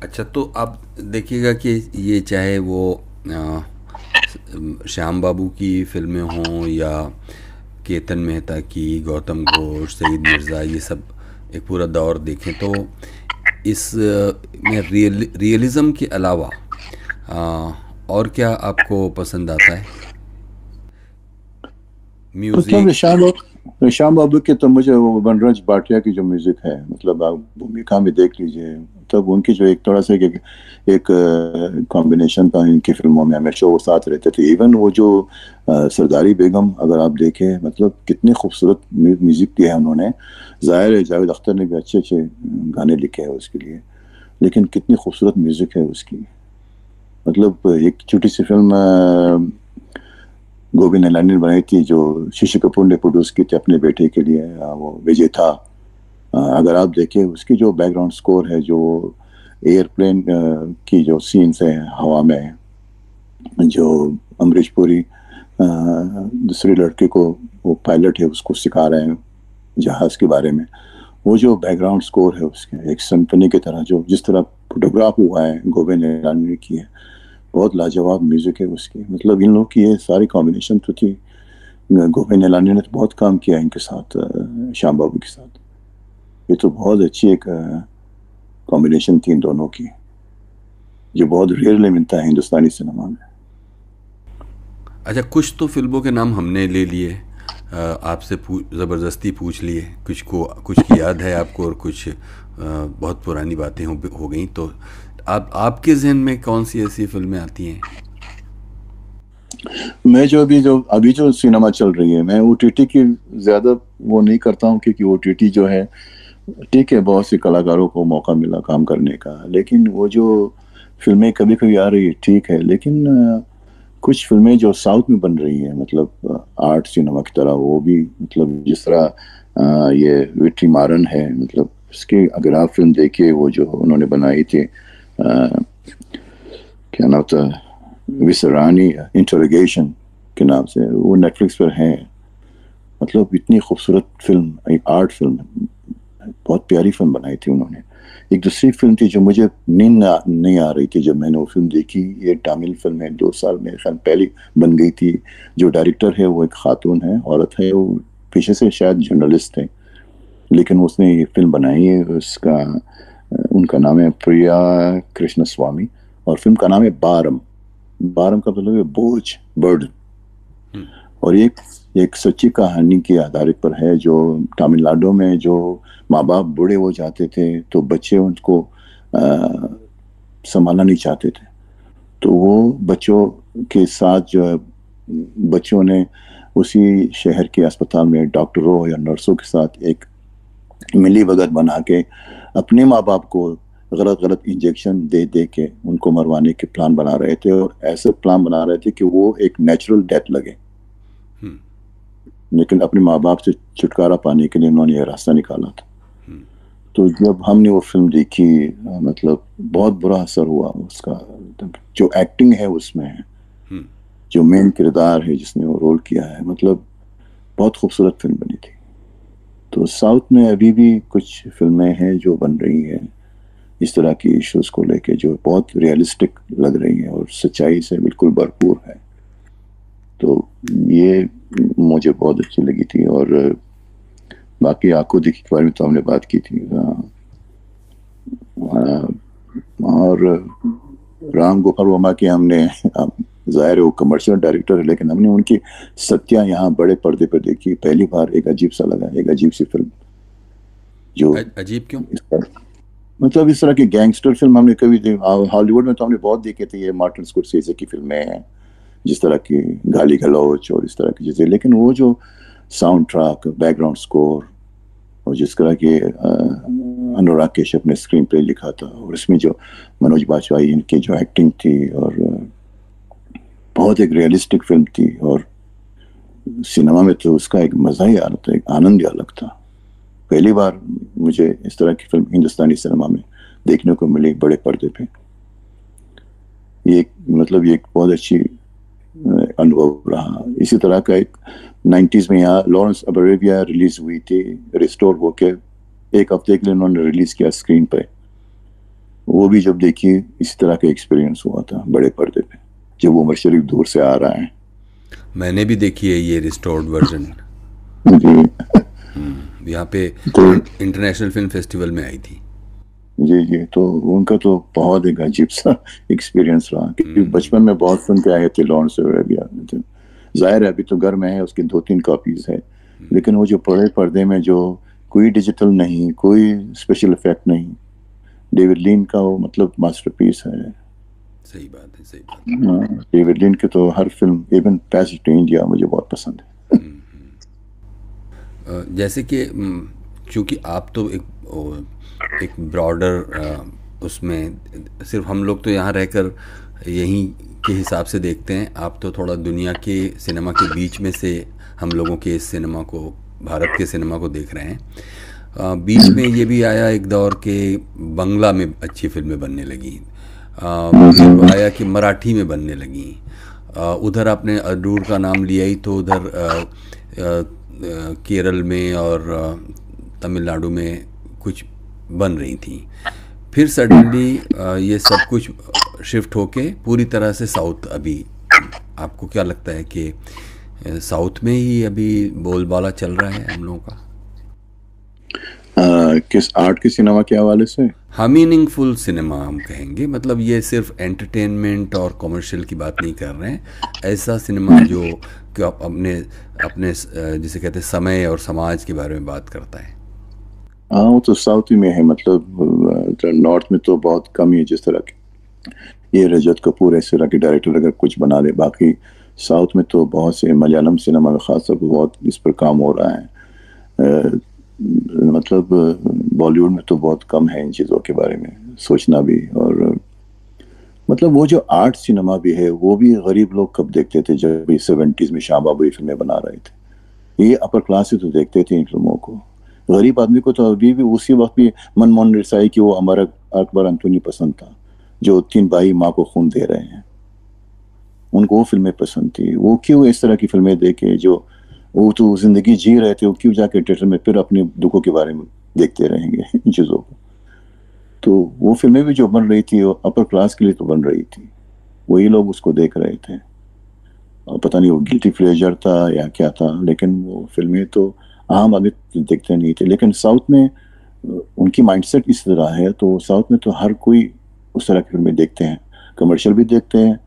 अच्छा, तो आप देखिएगा कि ये चाहे वो श्याम बाबू की फिल्में हों या केतन मेहता की, गौतम घोष, सईद मिर्ज़ा, ये सब एक पूरा दौर देखें तो इस में रियलिज़म के अलावा और क्या आपको पसंद आता है? मतलब म्यूज़िक। श्याम बाबू के तो मुझे वो वनराज भाटिया की जो म्यूजिक है, मतलब आप भूमिका में देख लीजिए, तब उनकी जो एक थोड़ा सा एक कॉम्बिनेशन था इनकी फिल्मों में, हमेशा वो साथ रहते थे। इवन वो जो सरदारी बेगम अगर आप देखें, मतलब कितने खूबसूरत म्यूजिक दिया है उन्होंने। जाहिर है जावेद अख्तर ने भी अच्छे अच्छे गाने लिखे हैं उसके लिए, लेकिन कितनी खूबसूरत म्यूजिक है उसकी। मतलब एक छोटी सी फिल्म गोविंद निहलानी ने बनाई थी, जो शशि कपूर ने प्रोड्यूस की थी अपने बेटे के लिए, वो विजय था। अगर आप देखें उसकी जो बैकग्राउंड स्कोर है, जो एयरप्लेन की जो सीन्स है हवा में, जो अमरीश पुरी दूसरे लड़के को, वो पायलट है, उसको सिखा रहे हैं जहाज के बारे में, वो जो बैकग्राउंड स्कोर है उसके एक सिम्फनी की तरह, जो जिस तरह फोटोग्राफ हुआ है गोविंद निहलानी ने की है, बहुत लाजवाब म्यूजिक है उसकी। मतलब इन लोगों की ये सारी कॉम्बिनेशन तो थी। गोविंद निहलानी ने तो बहुत काम किया इनके साथ, श्याम बाबू के साथ। ये तो बहुत अच्छी एक कॉम्बिनेशन थी इन दोनों की, जो बहुत रेयरली मिलता है हिंदुस्तानी सिनेमा में। अच्छा, कुछ तो फिल्मों के नाम हमने ले लिए, आपसे ज़बरदस्ती पूछ लिए, कुछ की याद है आपको और कुछ बहुत पुरानी बातें हो गई। तो आपके जहन में कौन सी ऐसी फिल्में आती हैं? मैं अभी जो सिनेमा चल रही है, मैं ओटीटी की ज़्यादा वो नहीं करता हूँ, क्योंकि ओटीटी जो है ठीक है, बहुत से कलाकारों को मौका मिला काम करने का, लेकिन वो जो फिल्में कभी कभी आ रही है ठीक है, लेकिन कुछ फिल्में जो साउथ में बन रही है, मतलब आर्ट सिनेमा की तरह, वो भी मतलब जिस तरह ये विट्री मारन है, मतलब उसकी अगर आप फिल्म देखिए, वो जो उन्होंने बनाई थी क्या नाम था, विसरानी इंटरोगेशन के नाम से, वो नेटफ्लिक्स पर है। मतलब इतनी खूबसूरत फिल्म, एक आर्ट फिल्म, बहुत प्यारी फिल्म बनाई थी उन्होंने। एक दूसरी फिल्म थी जो मुझे नींद नहीं आ रही थी जब मैंने वो फिल्म देखी, ये तमिल फिल्म है, 2 साल में पहले बन गई थी। जो डायरेक्टर है वो एक खातून है, औरत है, वो पेशे से शायद जर्नलिस्ट थे, लेकिन उसने ये फिल्म बनाई है। उनका नाम है प्रिया कृष्ण स्वामी, और फिल्म का नाम है बारम। बारम का मतलब है बोझ, बर्डन। और एक सच्ची कहानी के आधारित पर है, जो तमिलनाडु में जो माँ बाप बूढ़े हो जाते थे तो बच्चे उनको संभालना नहीं चाहते थे, तो वो बच्चों के साथ जो है, बच्चों ने उसी शहर के अस्पताल में डॉक्टरों या नर्सों के साथ एक मिली भगत बना के अपने माँ बाप को गलत इंजेक्शन दे के उनको मरवाने के प्लान बना रहे थे, और ऐसे प्लान बना रहे थे कि वो एक नेचुरल डेथ लगे। लेकिन अपने माँ बाप से छुटकारा पाने के लिए उन्होंने ये रास्ता निकाला था। तो जब हमने वो फिल्म देखी, मतलब बहुत बुरा असर हुआ उसका। जो एक्टिंग है उसमें है, जो मेन किरदार है जिसने वो रोल किया है, मतलब बहुत खूबसूरत फिल्म बनी थी। तो साउथ में अभी भी कुछ फिल्में हैं जो बन रही हैं इस तरह की इश्यूज को लेके, जो बहुत रियलिस्टिक लग रही हैं और सच्चाई से बिल्कुल भरपूर है। तो ये मुझे बहुत अच्छी लगी थी। और बाकी आंखों देखी के बारे में तो हमने बात की थी, और राम गोपाल वर्मा की हमने, जाहिर है वो कमर्शियल डायरेक्टर है, लेकिन हमने उनकी सत्या यहाँ बड़े पर्दे पर देखी पहली बार। एक अजीब सा लगा, एक अजीब सी फिल्म। जो अजीब क्यों? मतलब इस तरह की गैंगस्टर फिल्म हमने कभी हॉलीवुड में तो हमने बहुत देखे थे, ये मार्टिन स्कॉर्सेज़े की फिल्में हैं जिस तरह की गाली गलौच और इस तरह की चीजें, लेकिन वो जो साउंड ट्रैक, बैकग्राउंड स्कोर, और जिस तरह के अनुराग कश्यप ने स्क्रीन प्ले लिखा था, और इसमें जो मनोज बाजपेयी इनकी जो एक्टिंग थी, और बहुत एक रियलिस्टिक फिल्म थी। और सिनेमा में तो उसका एक मजा ही अलग था, एक आनंद ही अलग था। पहली बार मुझे इस तरह की फिल्म हिंदुस्तानी सिनेमा में देखने को मिली बड़े पर्दे पे। ये मतलब ये एक बहुत अच्छी अनुभव रहा। इसी तरह का एक 90s में यहाँ लॉरेंस ऑफ अरेबिया रिलीज हुई थी, रिस्टोर होके 1 हफ्ते के लिए उन्होंने रिलीज किया स्क्रीन पे। वो भी जब देखी, इसी तरह का एक्सपीरियंस हुआ था बड़े पर्दे पे, जब उमर शरीफ दूर से आ रहा है। मैंने भी देखी है ये रिस्टोर्ड वर्जन जी। यहाँ पे इंटरनेशनल फिल्म फेस्टिवल में आई थी। जी। तो उनका तो बहुत एक अजीब सा एक्सपीरियंस रहा, क्योंकि बचपन में बहुत सुन के आए थे लॉरेंस ऑफ अरेबिया। जाहिर है अभी तो घर में है, उसकी 2-3 कॉपीज है, लेकिन वो जो बड़े पर्दे में, जो कोई डिजिटल नहीं, कोई स्पेशल इफेक्ट नहीं, डेविड लीन का वो मतलब मास्टरपीस है। सही बात है, सही बात है। डेविड लीन की तो हर film, even passage to India, मुझे बहुत पसंद है। जैसे कि चूँकि आप तो एक ब्रॉडर उसमें, सिर्फ हम लोग तो यहाँ रहकर यहीं के हिसाब से देखते हैं, आप तो थोड़ा दुनिया के सिनेमा के बीच में से हम लोगों के इस सिनेमा को, भारत के सिनेमा को देख रहे हैं। बीच में ये भी आया एक दौर के बंगला में अच्छी फिल्में बनने लगी, फिर आया कि मराठी में बनने लगी, उधर आपने अडूर का नाम लिया ही, तो उधर केरल में और तमिलनाडु में कुछ बन रही थी, फिर सडनली ये सब कुछ शिफ्ट होके पूरी तरह से साउथ। अभी आपको क्या लगता है कि साउथ में ही अभी बोलबाला चल रहा है हम लोगों का? किस आर्ट के सिनेमा के हवाले से? हाँ, मीनिंगफुल सिनेमा हम कहेंगे, मतलब ये सिर्फ एंटरटेनमेंट और कमर्शियल की बात नहीं कर रहे हैं, ऐसा सिनेमा जो कि अपने अपने जिसे कहते हैं समय और समाज के बारे में बात करता है। हाँ, वो तो साउथ ही में है, मतलब नॉर्थ में तो बहुत कम ही है जिस तरह के ये रजत कपूर ऐसे तरह के डायरेक्टर अगर कुछ बना रहे। बाकी साउथ में तो बहुत से, मलयालम सिनेमा में खास तौर पर बहुत इस पर काम हो रहा है। मतलब बॉलीवुड में तो बहुत कम है इन चीज़ों के बारे में सोचना भी। और मतलब वो जो आर्ट सिनेमा भी है वो भी गरीब लोग कब देखते थे, जब भी 70s में शाह बाबू फिल्में बना रहे थे। ये अपर क्लास से तो देखते थे इन फिल्मों को, गरीब आदमी को तो अभी भी उसी वक्त भी मनमोहन देसाई की वो अमर अकबर अंतोनी पसंद था, जो 3 भाई माँ को खून दे रहे हैं, उनको वो फिल्में पसंद थी। वो क्यों इस तरह की फिल्में देखे, जो वो तो जिंदगी जी रहे थे, वो क्यों जाके थिएटर में फिर अपने दुखों के बारे में देखते रहेंगे इन चीज़ों को। तो वो फिल्में भी जो बन रही थी वो अपर क्लास के लिए तो बन रही थी, वही लोग उसको देख रहे थे। और पता नहीं वो गिल्टी प्लेजर था या क्या था, लेकिन वो फिल्में तो आम आदमी देखते नहीं थे। लेकिन साउथ में उनकी माइंडसेट इस तरह है, तो साउथ में तो हर कोई उस तरह की फिल्में देखते हैं, कमर्शियल भी देखते हैं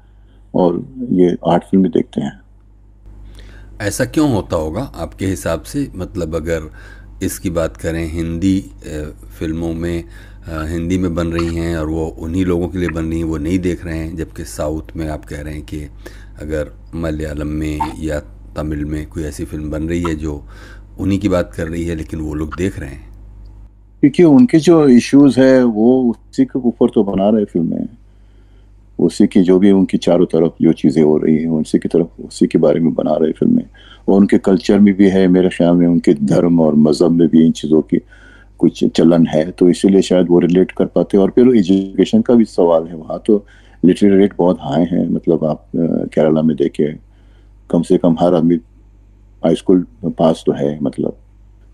और ये आर्ट फिल्म भी देखते हैं। ऐसा क्यों होता होगा आपके हिसाब से? मतलब अगर इसकी बात करें, हिंदी फिल्मों में हिंदी में बन रही हैं और वो उन्हीं लोगों के लिए बन रही हैं, वो नहीं देख रहे हैं, जबकि साउथ में आप कह रहे हैं कि अगर मलयालम में या तमिल में कोई ऐसी फिल्म बन रही है जो उन्हीं की बात कर रही है, लेकिन वो लोग देख रहे हैं। क्योंकि उनके जो इश्यूज है वो उसी के ऊपर तो बना रहे फिल्में, उसी की जो भी उनकी चारों तरफ जो चीज़ें हो रही हैं उसी की तरफ, उसी के बारे में बना रहे फिल्में। और उनके कल्चर में भी है, मेरे ख्याल में उनके धर्म और मज़हब में भी इन चीज़ों की कुछ चलन है, तो इसीलिए शायद वो रिलेट कर पाते हैं। और फिर एजुकेशन का भी सवाल है, वहाँ तो लिटरेरी रेट बहुत हाई है। मतलब आप केरला में देखें, कम से कम हर आदमी हाई स्कूल पास तो है, मतलब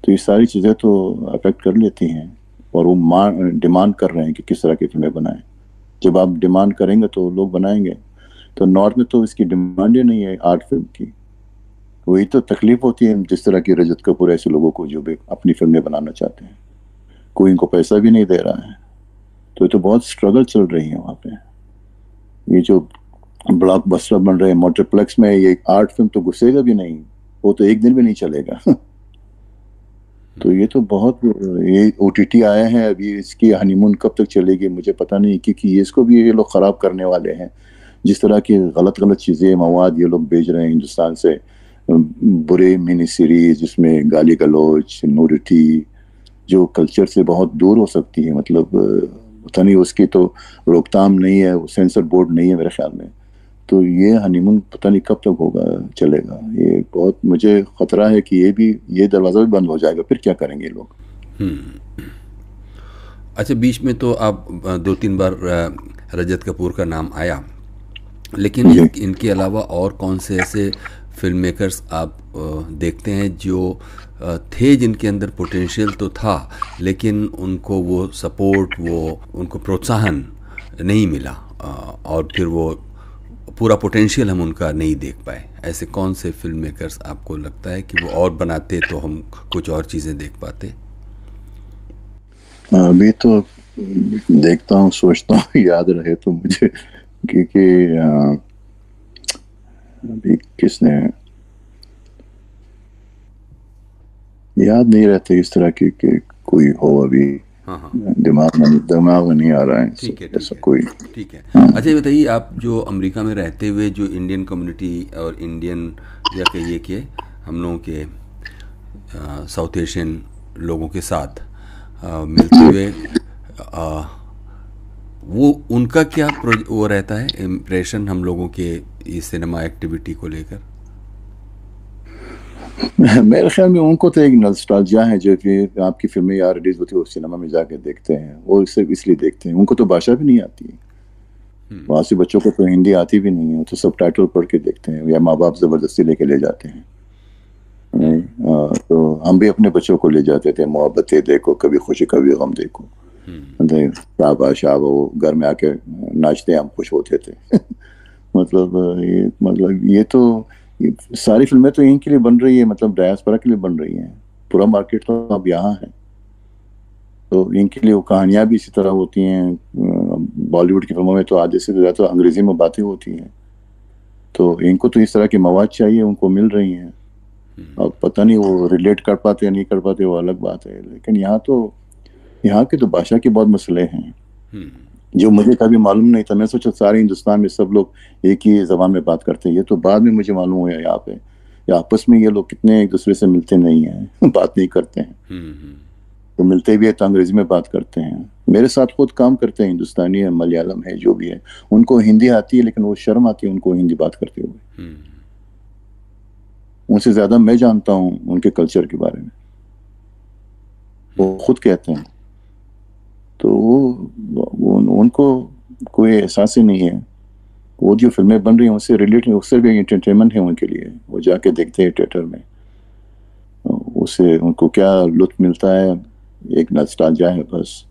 तो ये सारी चीज़ें तो अफेक्ट कर लेती हैं। और वो डिमांड कर रहे हैं कि किस तरह की फिल्में बनाएं। जब आप डिमांड करेंगे तो लोग बनाएंगे। तो नॉर्थ में तो इसकी डिमांड ही नहीं है आर्ट फिल्म की, वही तो तकलीफ होती है जिस तरह की रजत कपूर ऐसे लोगों को जो भी अपनी फिल्में बनाना चाहते हैं, कोई इनको पैसा भी नहीं दे रहा है। तो ये तो बहुत स्ट्रगल चल रही है वहाँ पे। ये जो ब्लॉकबस्टर बन रहे हैं मल्टीप्लेक्स में, ये आर्ट फिल्म तो घुसेगा भी नहीं, वो तो एक दिन भी नहीं चलेगा तो ये तो बहुत, ये OTT आया है अभी, इसकी हनीमून कब तक चलेगी मुझे पता नहीं, क्योंकि इसको भी ये लोग ख़राब करने वाले हैं। जिस तरह की गलत चीज़ें, मवाद ये लोग भेज रहे हैं हिंदुस्तान से, बुरे मिनी सीरीज जिसमें गाली गलौज, नूडिटी, जो कल्चर से बहुत दूर हो सकती है। मतलब पता नहीं, उसकी तो रोकथाम नहीं है, सेंसर बोर्ड नहीं है मेरे ख्याल में। तो ये हनीमून पता नहीं कब तक होगा, चलेगा। ये बहुत मुझे खतरा है कि ये दरवाज़ा भी बंद हो जाएगा, फिर क्या करेंगे लोग। अच्छा, बीच में तो आप 2-3 बार रजत कपूर का नाम आया, लेकिन इनके अलावा और कौन से ऐसे फिल्म मेकर्स आप देखते हैं जो थे, जिनके अंदर पोटेंशियल तो था, लेकिन उनको वो सपोर्ट, वो उनको प्रोत्साहन नहीं मिला, और फिर वो पूरा पोटेंशियल हम उनका नहीं देख पाए? ऐसे कौन से फिल्म मेकर्स आपको लगता है कि वो और बनाते तो हम कुछ और चीज़ें देख पाते? अभी तो देखता हूँ, सोचता हूँ, याद रहे तो मुझे, क्योंकि अभी किसने याद नहीं रहते इस तरह की कि कोई हो अभी। हाँ, दिमाग में नहीं आ रहा है। ठीक है, ऐसा कोई। ठीक है। अच्छा, ये बताइए, आप जो अमेरिका में रहते हुए जो इंडियन कम्युनिटी और इंडियन, या कहिए कि हम लोगों के साउथ एशियन लोगों के साथ मिलते हुए, वो उनका क्या वो रहता है इम्प्रेशन हम लोगों के इस सिनेमा एक्टिविटी को लेकर? मेरे ख्याल में उनको तो एक नॉस्टैल्जिया है, जो कि आपकी फिल्में रिलीज होती है वो सिनेमा में जाके देखते हैं, वो सिर्फ इसलिए देखते हैं, उनको तो भाषा भी नहीं आती है। वहाँ से बच्चों को तो हिंदी आती भी नहीं है, तो सब टाइटल पढ़ के देखते हैं, या माँ बाप जबरदस्ती लेके ले जाते हैं। तो हम भी अपने बच्चों को ले जाते थे, मोहब्बतें देखो, कभी खुशी कभी गम देखो, शाबाश शाबाश, वो घर में आके नाचते हम खुश होते थे। मतलब ये तो सारी फिल्में तो इनके लिए बन रही है, मतलब डायस्पोरा के लिए बन रही हैं। पूरा मार्केट तो अब यहाँ है, तो इनके लिए वो कहानियां भी इसी तरह होती हैं। बॉलीवुड की फिल्मों में तो आधे से ज़्यादा तो अंग्रेजी में बातें होती हैं, तो इनको तो इस तरह की मवाद चाहिए, उनको मिल रही हैं। अब पता नहीं वो रिलेट कर पाते या नहीं कर पाते, वो अलग बात है। लेकिन यहाँ के तो भाषा के बहुत मसले हैं जो मुझे कभी मालूम नहीं था। मैं सोचा सारे हिंदुस्तान में सब लोग एक ही जबान में बात करते हैं, ये तो बाद में मुझे मालूम हुआ यहाँ पे या आपस में ये लोग कितने एक दूसरे से मिलते नहीं हैं, बात नहीं करते हैं। तो मिलते भी है तो अंग्रेजी में बात करते हैं। मेरे साथ खुद काम करते हैं हिंदुस्तानी है, मलयालम है, जो भी है, उनको हिंदी आती है लेकिन वो शर्म आती है उनको हिंदी बात करते हुए। उनसे ज्यादा मैं जानता हूँ उनके कल्चर के बारे में, वो खुद कहते हैं। तो उनको कोई एहसास ही नहीं है। वो जो फिल्में बन रही हैं उससे रिलेटेड, उससे भी एंटरटेनमेंट है उनके लिए, वो जाके देखते हैं थिएटर में, उससे उनको क्या लुत्फ मिलता है, एक नॉस्टैल्जिया है बस।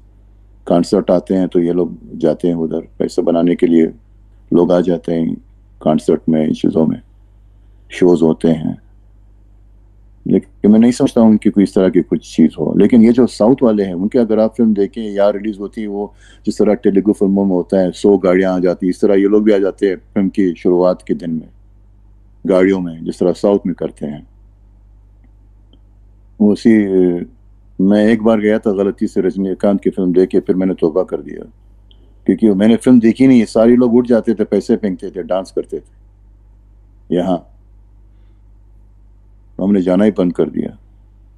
कॉन्सर्ट आते हैं तो ये लोग जाते हैं उधर, पैसा बनाने के लिए लोग आ जाते हैं कॉन्सर्ट में, इन चीज़ों में शोज होते हैं। लेकिन मैं नहीं समझता हूँ उनकी कोई इस तरह की कुछ चीज़ हो। लेकिन ये जो साउथ वाले हैं उनके अगर आप फिल्म देखें, यहाँ रिलीज होती है वो जिस तरह तेलुगु फिल्मों में होता है, 100 गाड़ियाँ आ जाती है, इस तरह ये लोग भी आ जाते हैं फिल्म की शुरुआत के दिन में गाड़ियों में, जिस तरह साउथ में करते हैं। उसी मैं एक बार गया था गलती से रजनीकांत की फिल्म देख के, फिर मैंने तौबा कर दिया, क्योंकि मैंने फिल्म देखी नहीं। सारे लोग उठ जाते थे, पैसे फेंकते थे, डांस करते थे। यहाँ हमने जाना ही बंद कर दिया।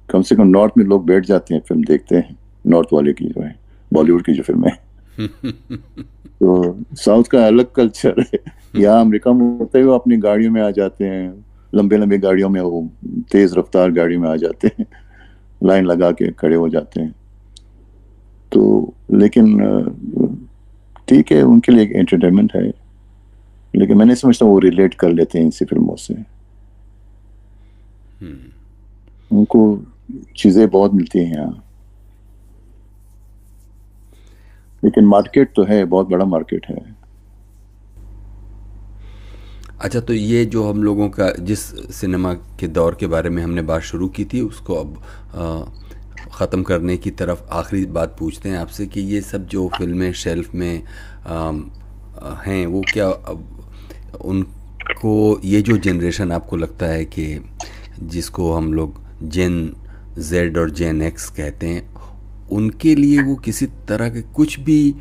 कम से कम नॉर्थ में लोग बैठ जाते हैं, फिल्म देखते हैं, नॉर्थ वाले की जो है बॉलीवुड की जो फिल्में तो साउथ का अलग कल्चर है। यहाँ अमेरिका में होते हुए अपनी गाड़ियों में आ जाते हैं, लंबे लंबे गाड़ियों में, वो तेज रफ्तार गाड़ी में आ जाते हैं, लाइन लगा के खड़े हो जाते हैं। तो लेकिन ठीक है, उनके लिए एंटरटेनमेंट है, लेकिन मैं नहीं समझता वो रिलेट कर लेते हैं इनसी फिल्मों से। उनको चीजें बहुत मिलती हैं यहाँ, लेकिन मार्केट तो है, बहुत बड़ा मार्केट है। अच्छा, तो ये जो हम लोगों का जिस सिनेमा के दौर के बारे में हमने बात शुरू की थी, उसको अब ख़त्म करने की तरफ आखिरी बात पूछते हैं आपसे कि ये सब जो फिल्में शेल्फ में हैं, वो क्या उनको ये जो जनरेशन आपको लगता है कि जिसको हम लोग जेन जेड और जेन एक्स कहते हैं, उनके लिए वो किसी तरह के कुछ भी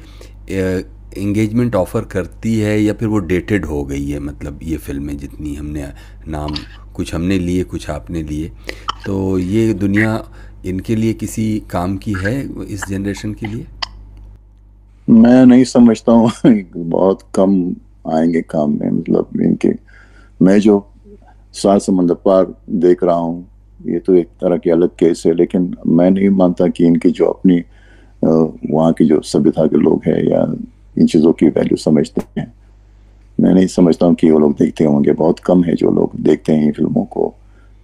एंगेजमेंट ऑफ़र करती है, या फिर वो डेटेड हो गई है? मतलब ये फिल्में जितनी हमने नाम, कुछ हमने लिए कुछ आपने लिए, तो ये दुनिया इनके लिए किसी काम की है इस जनरेशन के लिए? मैं नहीं समझता हूँ बहुत कम आएंगे काम में, मतलब इनके। मैं जो सात समंदर पार देख रहा हूँ, ये तो एक तरह की अलग केस है, लेकिन मैं नहीं मानता कि इनकी जो अपनी वहाँ की जो सभ्यता के लोग हैं या इन चीज़ों की वैल्यू समझते हैं। मैं नहीं समझता हूँ कि वो लोग देखते होंगे, बहुत कम है जो लोग देखते हैं इन फिल्मों को,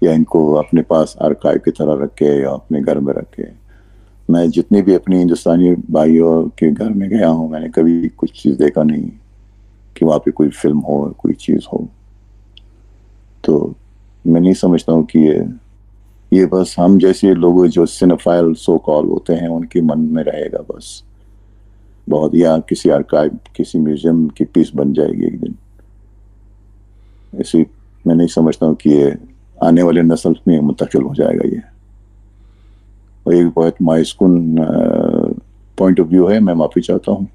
या इनको अपने पास आर्काइव की तरह रख के या अपने घर में रख के। मैं जितनी भी अपनी हिंदुस्तानी भाइयों के घर में गया हूँ, मैंने कभी कुछ चीज़ देखा नहीं कि वहाँ पे कोई फिल्म हो, कोई चीज़ हो। तो मैं नहीं समझता हूँ कि ये बस हम जैसे लोग जो सिनेफाइल सो कॉल होते हैं उनके मन में रहेगा बस, बहुत, या किसी आर्काइव, किसी म्यूजियम की पीस बन जाएगी एक दिन। ऐसी मैं नहीं समझता हूँ कि ये आने वाले नस्ल में मुंतकिल हो जाएगा ये। और एक बहुत मायूसकुन पॉइंट ऑफ व्यू है, मैं माफ़ी चाहता हूँ।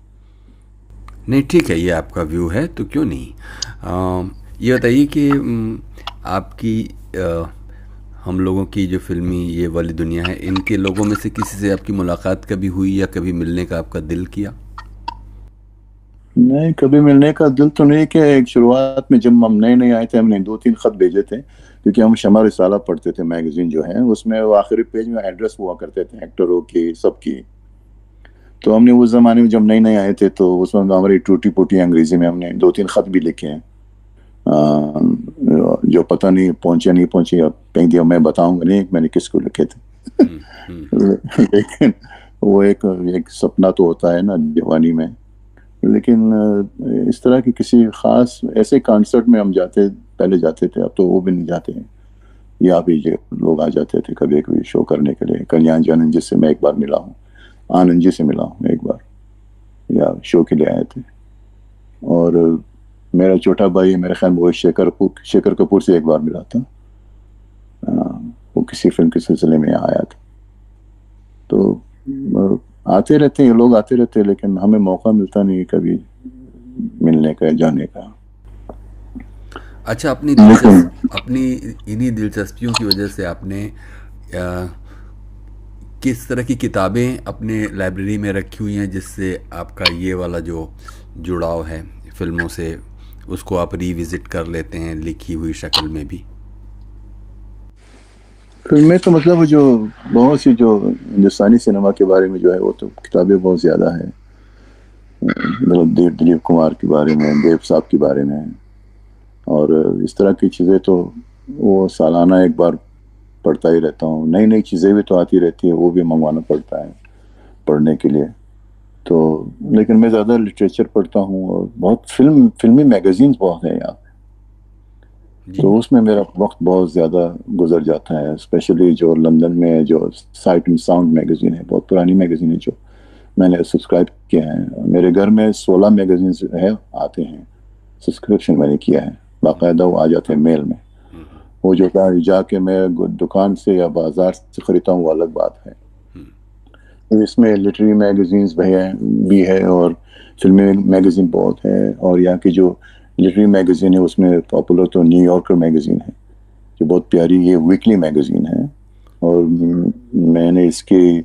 नहीं, ठीक है, ये आपका व्यू है तो क्यों नहीं। ये बताइए कि आपकी हम लोगों की जो फिल्मी ये वाली दुनिया है, इनके लोगों में से किसी से आपकी मुलाकात कभी हुई या कभी मिलने का आपका दिल किया? नहीं, कभी मिलने का दिल तो नहीं किया। एक शुरुआत में जब हम नए नए आए थे, हमने 2-3 खत भेजे थे, क्योंकि हम शमा रिसाला पढ़ते थे मैगजीन जो है, उसमें वो आखिरी पेज में एड्रेस हुआ करते थे एक्टरों की, सबकी। तो हमने उस जमाने में जब नए नए आए थे तो उसमें हमारी टूटी फूटी अंग्रेजी में हमने 2-3 खत भी लिखे हैं, जो पता नहीं पहुंचे नहीं पहुंचे, अब कहीं दिया मैं बताऊंगा नहीं मैंने किसको लिखे थे। लेकिन वो एक सपना तो होता है ना जवानी में। लेकिन इस तरह की किसी खास ऐसे कॉन्सर्ट में हम पहले जाते थे, अब तो वो भी नहीं जाते हैं। यहाँ भी लोग आ जाते थे कभी कभी शो करने के लिए। कल्याण जी आनंद जी से मैं एक बार मिला हूँ, आनंद जी से मिला हूँ एक बार, या शो के लिए आए थे। और मेरा छोटा भाई मेरे ख्याल में वो शेखर कपूर से एक बार मिला था, वो किसी फिल्म के सिलसिले में आया था। तो आते रहते हैं ये लोग, आते रहते हैं, लेकिन हमें मौका मिलता नहीं कभी मिलने का, जाने का। अच्छा, अपनी इन्हीं दिलचस्पियों की वजह से आपने किस तरह की किताबें अपने लाइब्रेरी में रखी हुई हैं जिससे आपका ये वाला जो जुड़ाव है फिल्मों से, उसको आप रिविजिट कर लेते हैं लिखी हुई शक्ल में भी? फिल्में तो मतलब जो बहुत सी जो हिंदुस्तानी सिनेमा के बारे में जो है वो तो किताबें बहुत ज़्यादा है। मतलब दिलीप कुमार के बारे में, देव साहब के बारे में, और इस तरह की चीज़ें तो वो सालाना एक बार पढ़ता ही रहता हूँ। नई नई चीज़ें भी तो आती रहती है, वो भी मंगवाना पड़ता है पढ़ने के लिए। तो लेकिन मैं ज़्यादा लिटरेचर पढ़ता हूँ, और बहुत फिल्मी मैगजीन्स बहुत हैं यहाँ, तो उसमें मेरा वक्त बहुत ज़्यादा गुजर जाता है। स्पेशली जो लंदन में जो साइट एंड साउंड मैगजीन है, बहुत पुरानी मैगजीन है जो मैंने सब्सक्राइब किया है। मेरे घर में 16 मैगजीन्स है, आते हैं, सब्सक्रिप्शन मैंने किया है, बाकायदा वो आ जाते हैं मेल में। वो जो जाके मैं दुकान से या बाजार से खरीदता हूँ वो अलग बात है। इसमें लिटरेरी मैगजीन्स भी है और फिल्मी मैगजीन बहुत है। और यहाँ की जो लिटरेरी मैगजीन है उसमें पॉपुलर तो न्यूयॉर्कर मैगजीन है जो बहुत प्यारी, ये वीकली मैगजीन है। और मैंने इसके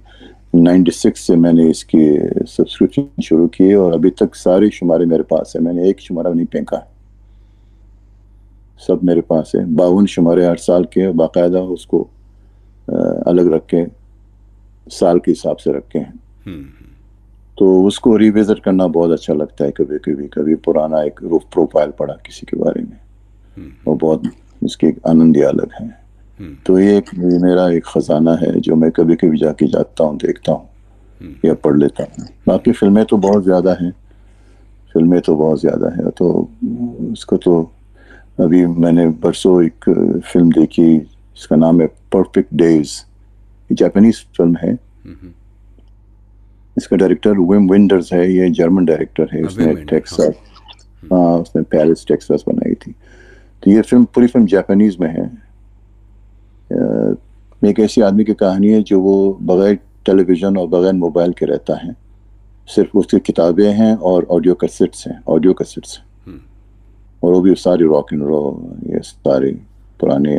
96 से मैंने इसकी सब्सक्रिप्शन शुरू की और अभी तक सारे शुमारे मेरे पास है। मैंने एक शुमारा नहीं फेंका है, सब मेरे पास है। 52 शुमारे हर साल के बाकायदा उसको अलग रख के साल के हिसाब से रखे हैं। तो उसको रिविजिट करना बहुत अच्छा लगता है। कभी पुराना एक रूफ प्रोफाइल पढ़ा किसी के बारे में, वो बहुत उसकी आनंद ही अलग है। तो ये मेरा एक खजाना है जो मैं कभी कभी जाके जाता हूँ, देखता हूँ या पढ़ लेता हूँ। बाकी फिल्में तो बहुत ज़्यादा हैं, तो उसको तो अभी मैंने परसों एक फिल्म देखी, इसका नाम है परफेक्ट डेज, जापानीज फिल्म है। इसका डायरेक्टर विम वेंडर्स है, ये जर्मन डायरेक्टर है। उसने उसने पेरिस टेक्सास बनाई थी। तो ये पूरी फिल्म जापानीज में है। एक ऐसी आदमी की कहानी है जो वो बगैर टेलीविजन और बगैर मोबाइल के रहता है, सिर्फ उसकी किताबें हैं और ऑडियो कैसेट्स हैं, और वो भी सारी रॉक एंड रोल, ये सारे पुराने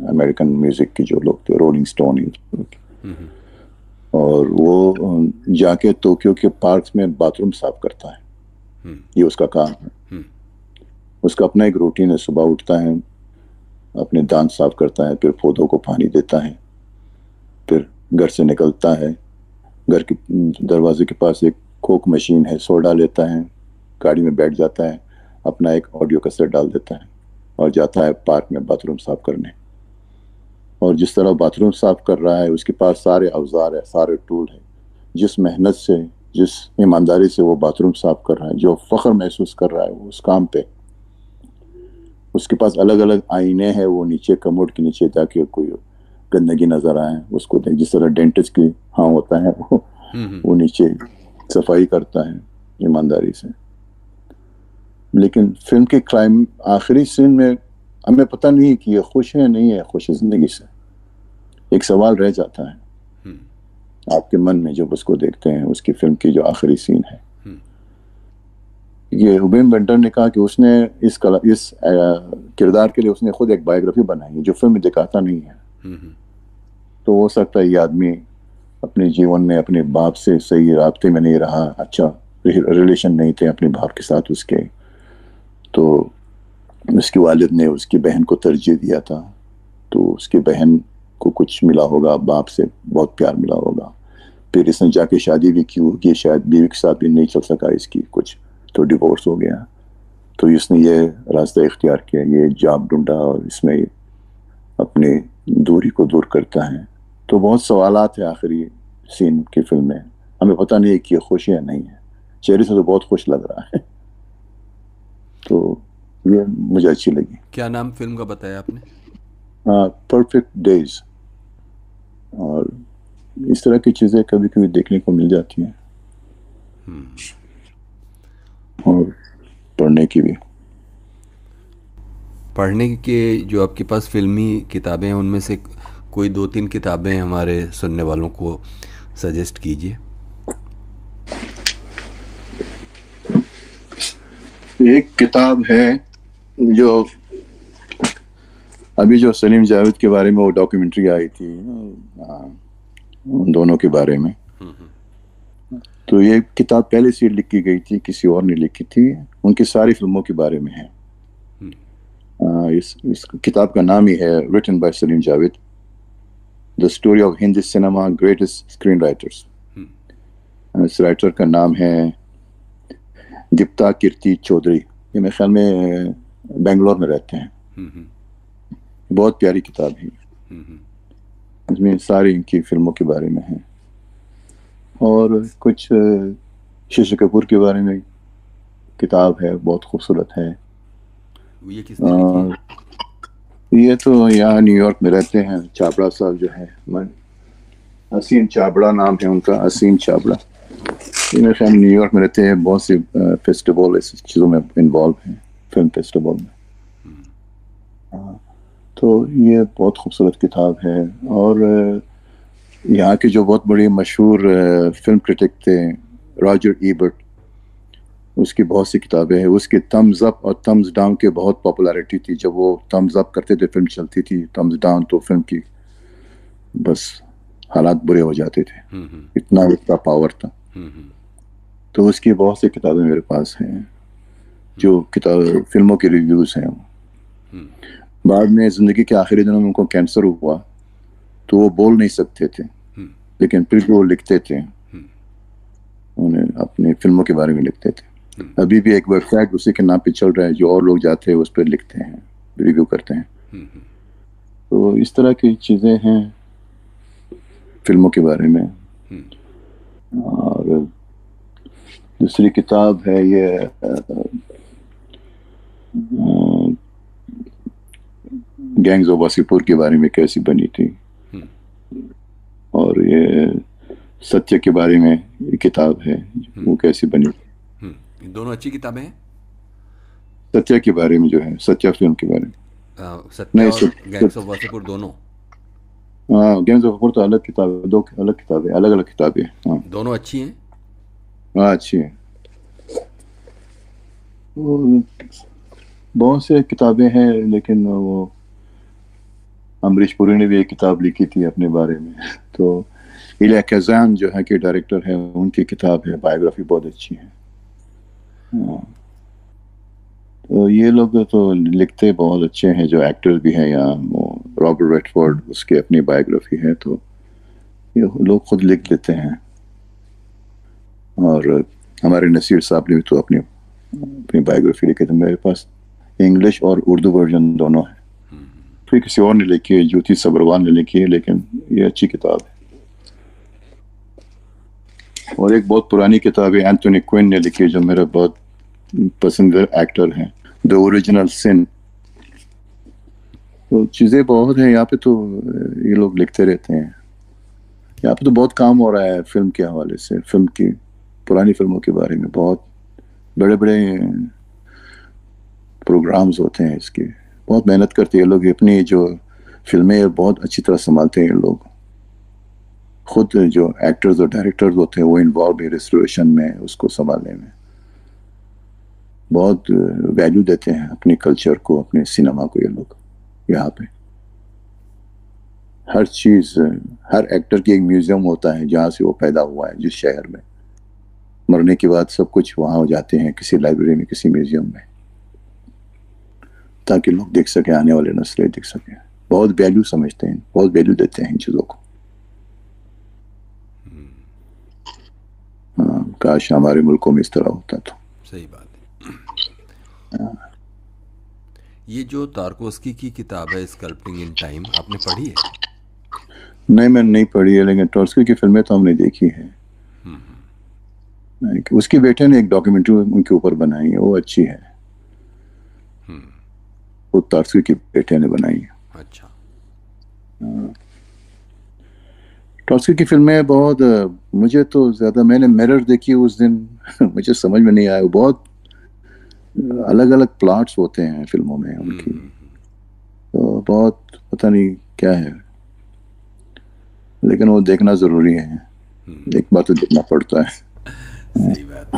अमेरिकन म्यूजिक के जो लोग थे, रोलिंग स्टोन। और वो जाके टोक्यो के पार्क्स में बाथरूम साफ करता है, ये उसका काम है। उसका अपना एक रूटीन है, सुबह उठता है, अपने दांत साफ करता है, फिर पौधों को पानी देता है, फिर घर से निकलता है, घर के दरवाजे के पास एक कोक मशीन है, सोडा लेता है, गाड़ी में बैठ जाता है, अपना एक ऑडियो कैसेट डाल देता है और जाता है पार्क में बाथरूम साफ करने। और जिस तरह बाथरूम साफ कर रहा है, उसके पास सारे औजार है, सारे टूल है। जिस मेहनत से, जिस ईमानदारी से वो बाथरूम साफ कर रहा है, जो फख्र महसूस कर रहा है वो उस काम पे, उसके पास अलग अलग आईने हैं। वो नीचे कमोड के नीचे जाके कोई गंदगी नजर आए उसको देख, जिस तरह डेंटिस्ट की हाँ होता है वो नीचे सफाई करता है ईमानदारी से। लेकिन फिल्म के आखिरी सीन में हमें पता नहीं कि ये खुश है नहीं है खुश जिंदगी से। एक सवाल रह जाता है आपके मन में जब उसको देखते हैं, उसकी फिल्म की जो आखिरी सीन है। ये विम वेंडर ने कहा कि उसने इस किरदार के लिए उसने खुद एक बायोग्राफी बनाई जो फिल्म में दिखाता नहीं है। तो हो सकता है ये आदमी अपने जीवन में अपने बाप से सही राब्ते में नहीं रहा, अच्छा रिलेशन नहीं थे अपने बाप के साथ उसके, तो उसकी वालिद ने उसकी बहन को तरजीह दिया था, तो उसकी बहन को कुछ मिला होगा, बाप से बहुत प्यार मिला होगा, फिर इसने जाके शादी भी की होगी, शायद बीवी के साथ भी नहीं चल सका इसकी कुछ, तो डिवोर्स हो गया। तो इसने ये रास्ता इख्तियार किया, ये जॉब ढूंढा और इसमें अपनी दूरी को दूर करता है। तो बहुत सवालात है आखिरी सीन की फिल्म में, हमें पता नहीं है कि ये खुश है या नहीं है। चेहरे से तो बहुत खुश लग रहा है। तो ये मुझे अच्छी लगी। क्या नाम फिल्म का बताया आपने? Perfect days. और इस तरह की चीजें कभी कभी देखने को मिल जाती हैं, और पढ़ने की भी। पढ़ने के जो आपके पास फिल्मी किताबें हैं, उनमें से कोई 2-3 किताबें हमारे सुनने वालों को सजेस्ट कीजिए। एक किताब है जो अभी जो सलीम जावेद के बारे में वो डॉक्यूमेंट्री आई थी उन दोनों के बारे में, तो ये किताब पहले से लिखी गई थी, किसी और ने लिखी थी, उनकी सारी फिल्मों के बारे में है। इस किताब का नाम ही है written by Salim Javed, the story of Hindi cinema greatest screen writers. इस राइटर का नाम है दीप्ता कीर्ति चौधरी। ये मेरे ख्याल में बेंगलोर में रहते हैं। बहुत प्यारी किताब है। इसमें सारी इनकी फिल्मों के बारे में है, और कुछ शशि कपूर के बारे में किताब है, बहुत खूबसूरत है। ये किसने लिखी है? ये तो यहाँ न्यूयॉर्क में रहते हैं, चाबड़ा साहब जो है, असीम चाबड़ा नाम है उनका, असीम चाबड़ा। ये मेरे ख्याल न्यूयॉर्क में रहते हैं, बहुत सी फेस्टिवल ऐसी चीज़ों में इन्वॉल्व हैं, फिल्म फेस्टिवल में। तो ये बहुत खूबसूरत किताब है। और यहाँ के जो बहुत बड़े मशहूर फिल्म क्रिटिक थे रॉजर ईबर्ट, उसकी बहुत सी किताबें हैं। उसकी थम्स अप और थम्स डाउन के बहुत पॉपुलैरिटी थी। जब वो थम्स अप करते थे फिल्म चलती थी, थम्स डाउन तो फिल्म की बस हालात बुरे हो जाते थे, इतना उसका पावर था। तो उसकी बहुत सी किताबें मेरे पास हैं, जो किताब फिल्मों के रिव्यूज हैं। बाद में जिंदगी के आखिरी दिनों में उनको कैंसर हुआ, तो वो बोल नहीं सकते थे, लेकिन फिर भी वो लिखते थे, उन्हें अपनी फिल्मों के बारे में लिखते थे। अभी भी एक वेबसाइट उसी के नाम पे चल रहा है, जो और लोग जाते हैं उस पर लिखते हैं, रिव्यू करते हैं। तो इस तरह की चीजें हैं फिल्मों के बारे में। और दूसरी किताब है ये गैंग्स ऑफ वासेपुर के बारे में, कैसी बनी थी। और ये सत्य के बारे में ये किताब है, वो कैसी बनी। दोनों अच्छी किताबें हैं। सत्या के बारे में जो है, सत्या फिल्म के बारे में। सत्या और गैंग्स ऑफ वासेपुर दोनों। हाँ, गैंग्स ऑफ वासेपुर तो अलग किताब है, दो अलग किताबें, अलग अलग किताबें। हाँ, दोनों अच्छी हैं। हाँ, अच्छी है। बहुत से किताबें हैं, लेकिन वो अमरीश पुरी ने भी एक किताब लिखी थी अपने बारे में। तो इलिया कज़ान जो है कि डायरेक्टर है, उनकी किताब है, बायोग्राफी बहुत अच्छी है। तो ये लोग तो लिखते बहुत अच्छे हैं, जो एक्टर्स भी हैं यहाँ। वो रॉबर्ट रेडफोर्ड, उसकी अपनी बायोग्राफी है, तो ये लोग खुद लिख लेते हैं। और हमारे नसीर साहब ने भी तो अपनी बायोग्राफी लिखी थी। मेरे पास इंग्लिश और उर्दू वर्जन दोनों है। फिर किसी और ने लिखी है, ज्योति सब्रवाल ने लिखी है, लेकिन ये अच्छी किताब है। और एक बहुत पुरानी किताब है, एंथोनी क्विन ने लिखी है, जो मेरा बहुत पसंदीदा एक्टर है, द ओरिजिनल सिन। तो चीज़ें बहुत हैं यहाँ पे, तो ये लोग लिखते रहते हैं। यहाँ पे तो बहुत काम हो रहा है फिल्म के हवाले से, फिल्म की, पुरानी फिल्मों के बारे में बहुत बड़े बड़े प्रोग्राम्स होते हैं इसके। बहुत मेहनत करते हैं लोग, अपनी जो फिल्में बहुत अच्छी तरह संभालते हैं लोग। खुद जो एक्टर्स और डायरेक्टर्स होते हैं वो इन्वॉल्व है रेस्टोरेशन में, उसको संभालने में। बहुत वैल्यू देते हैं अपने कल्चर को, अपने सिनेमा को। ये लोग यहाँ पे हर चीज, हर एक्टर की एक म्यूजियम होता है जहाँ से वो पैदा हुआ है, जिस शहर में। मरने के बाद सब कुछ वहाँ हो जाते हैं, किसी लाइब्रेरी में, किसी म्यूजियम में, ताकि लोग देख सके, आने वाले नस्लें देख सके। बहुत वैल्यू समझते हैं, बहुत वैल्यू देते हैं इन चीज़ों को। काश हमारे मुल्कों में इस तरह होता तो। सही बात है। ये जो तारकोस्की की किताब है स्कल्पटिंग इन टाइम, आपने पढ़ी है? नहीं, मैंने नहीं पढ़ी है, लेकिन टॉल्स्टॉय की फिल्में तो हमने देखी है। उसके बेटे ने एक डॉक्यूमेंट्री उनके ऊपर बनाई है, वो अच्छी है। वो टॉल्स्टॉय के बेटे ने बनाई है। अच्छा। टॉल्स्टॉय की फिल्में बहुत, मुझे तो ज्यादा, मैंने मिरर देखी उस दिन मुझे समझ में नहीं आया। बहुत अलग अलग प्लॉट्स होते हैं फिल्मों में उनकी, तो बहुत पता नहीं क्या है, लेकिन वो देखना जरूरी है। एक बार तो देखना पड़ता है। सही बात।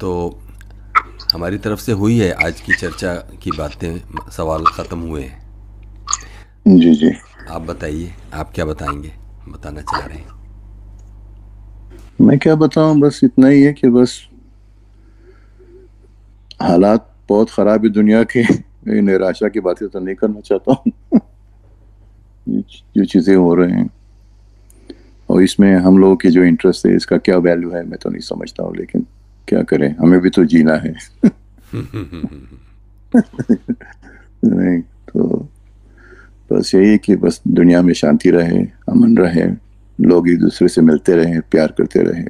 तो हमारी तरफ से हुई है आज की चर्चा की बातें, सवाल खत्म हुए हैं। जी जी, आप बताइए, आप क्या बताएंगे, बताना चाह रहे हैं? मैं क्या बताऊं, बस इतना ही है कि बस हालात बहुत खराब है दुनिया के। निराशा की बातें तो नहीं करना चाहता हूँ। जो चीजें हो रहे हैं और इसमें हम लोगों की जो इंटरेस्ट है, इसका क्या वैल्यू है, मैं तो नहीं समझता हूँ, लेकिन क्या करें, हमें भी तो जीना है। नहीं तो बस यही कि बस दुनिया में शांति रहे, अमन रहे, लोग एक दूसरे से मिलते रहे, प्यार करते रहे।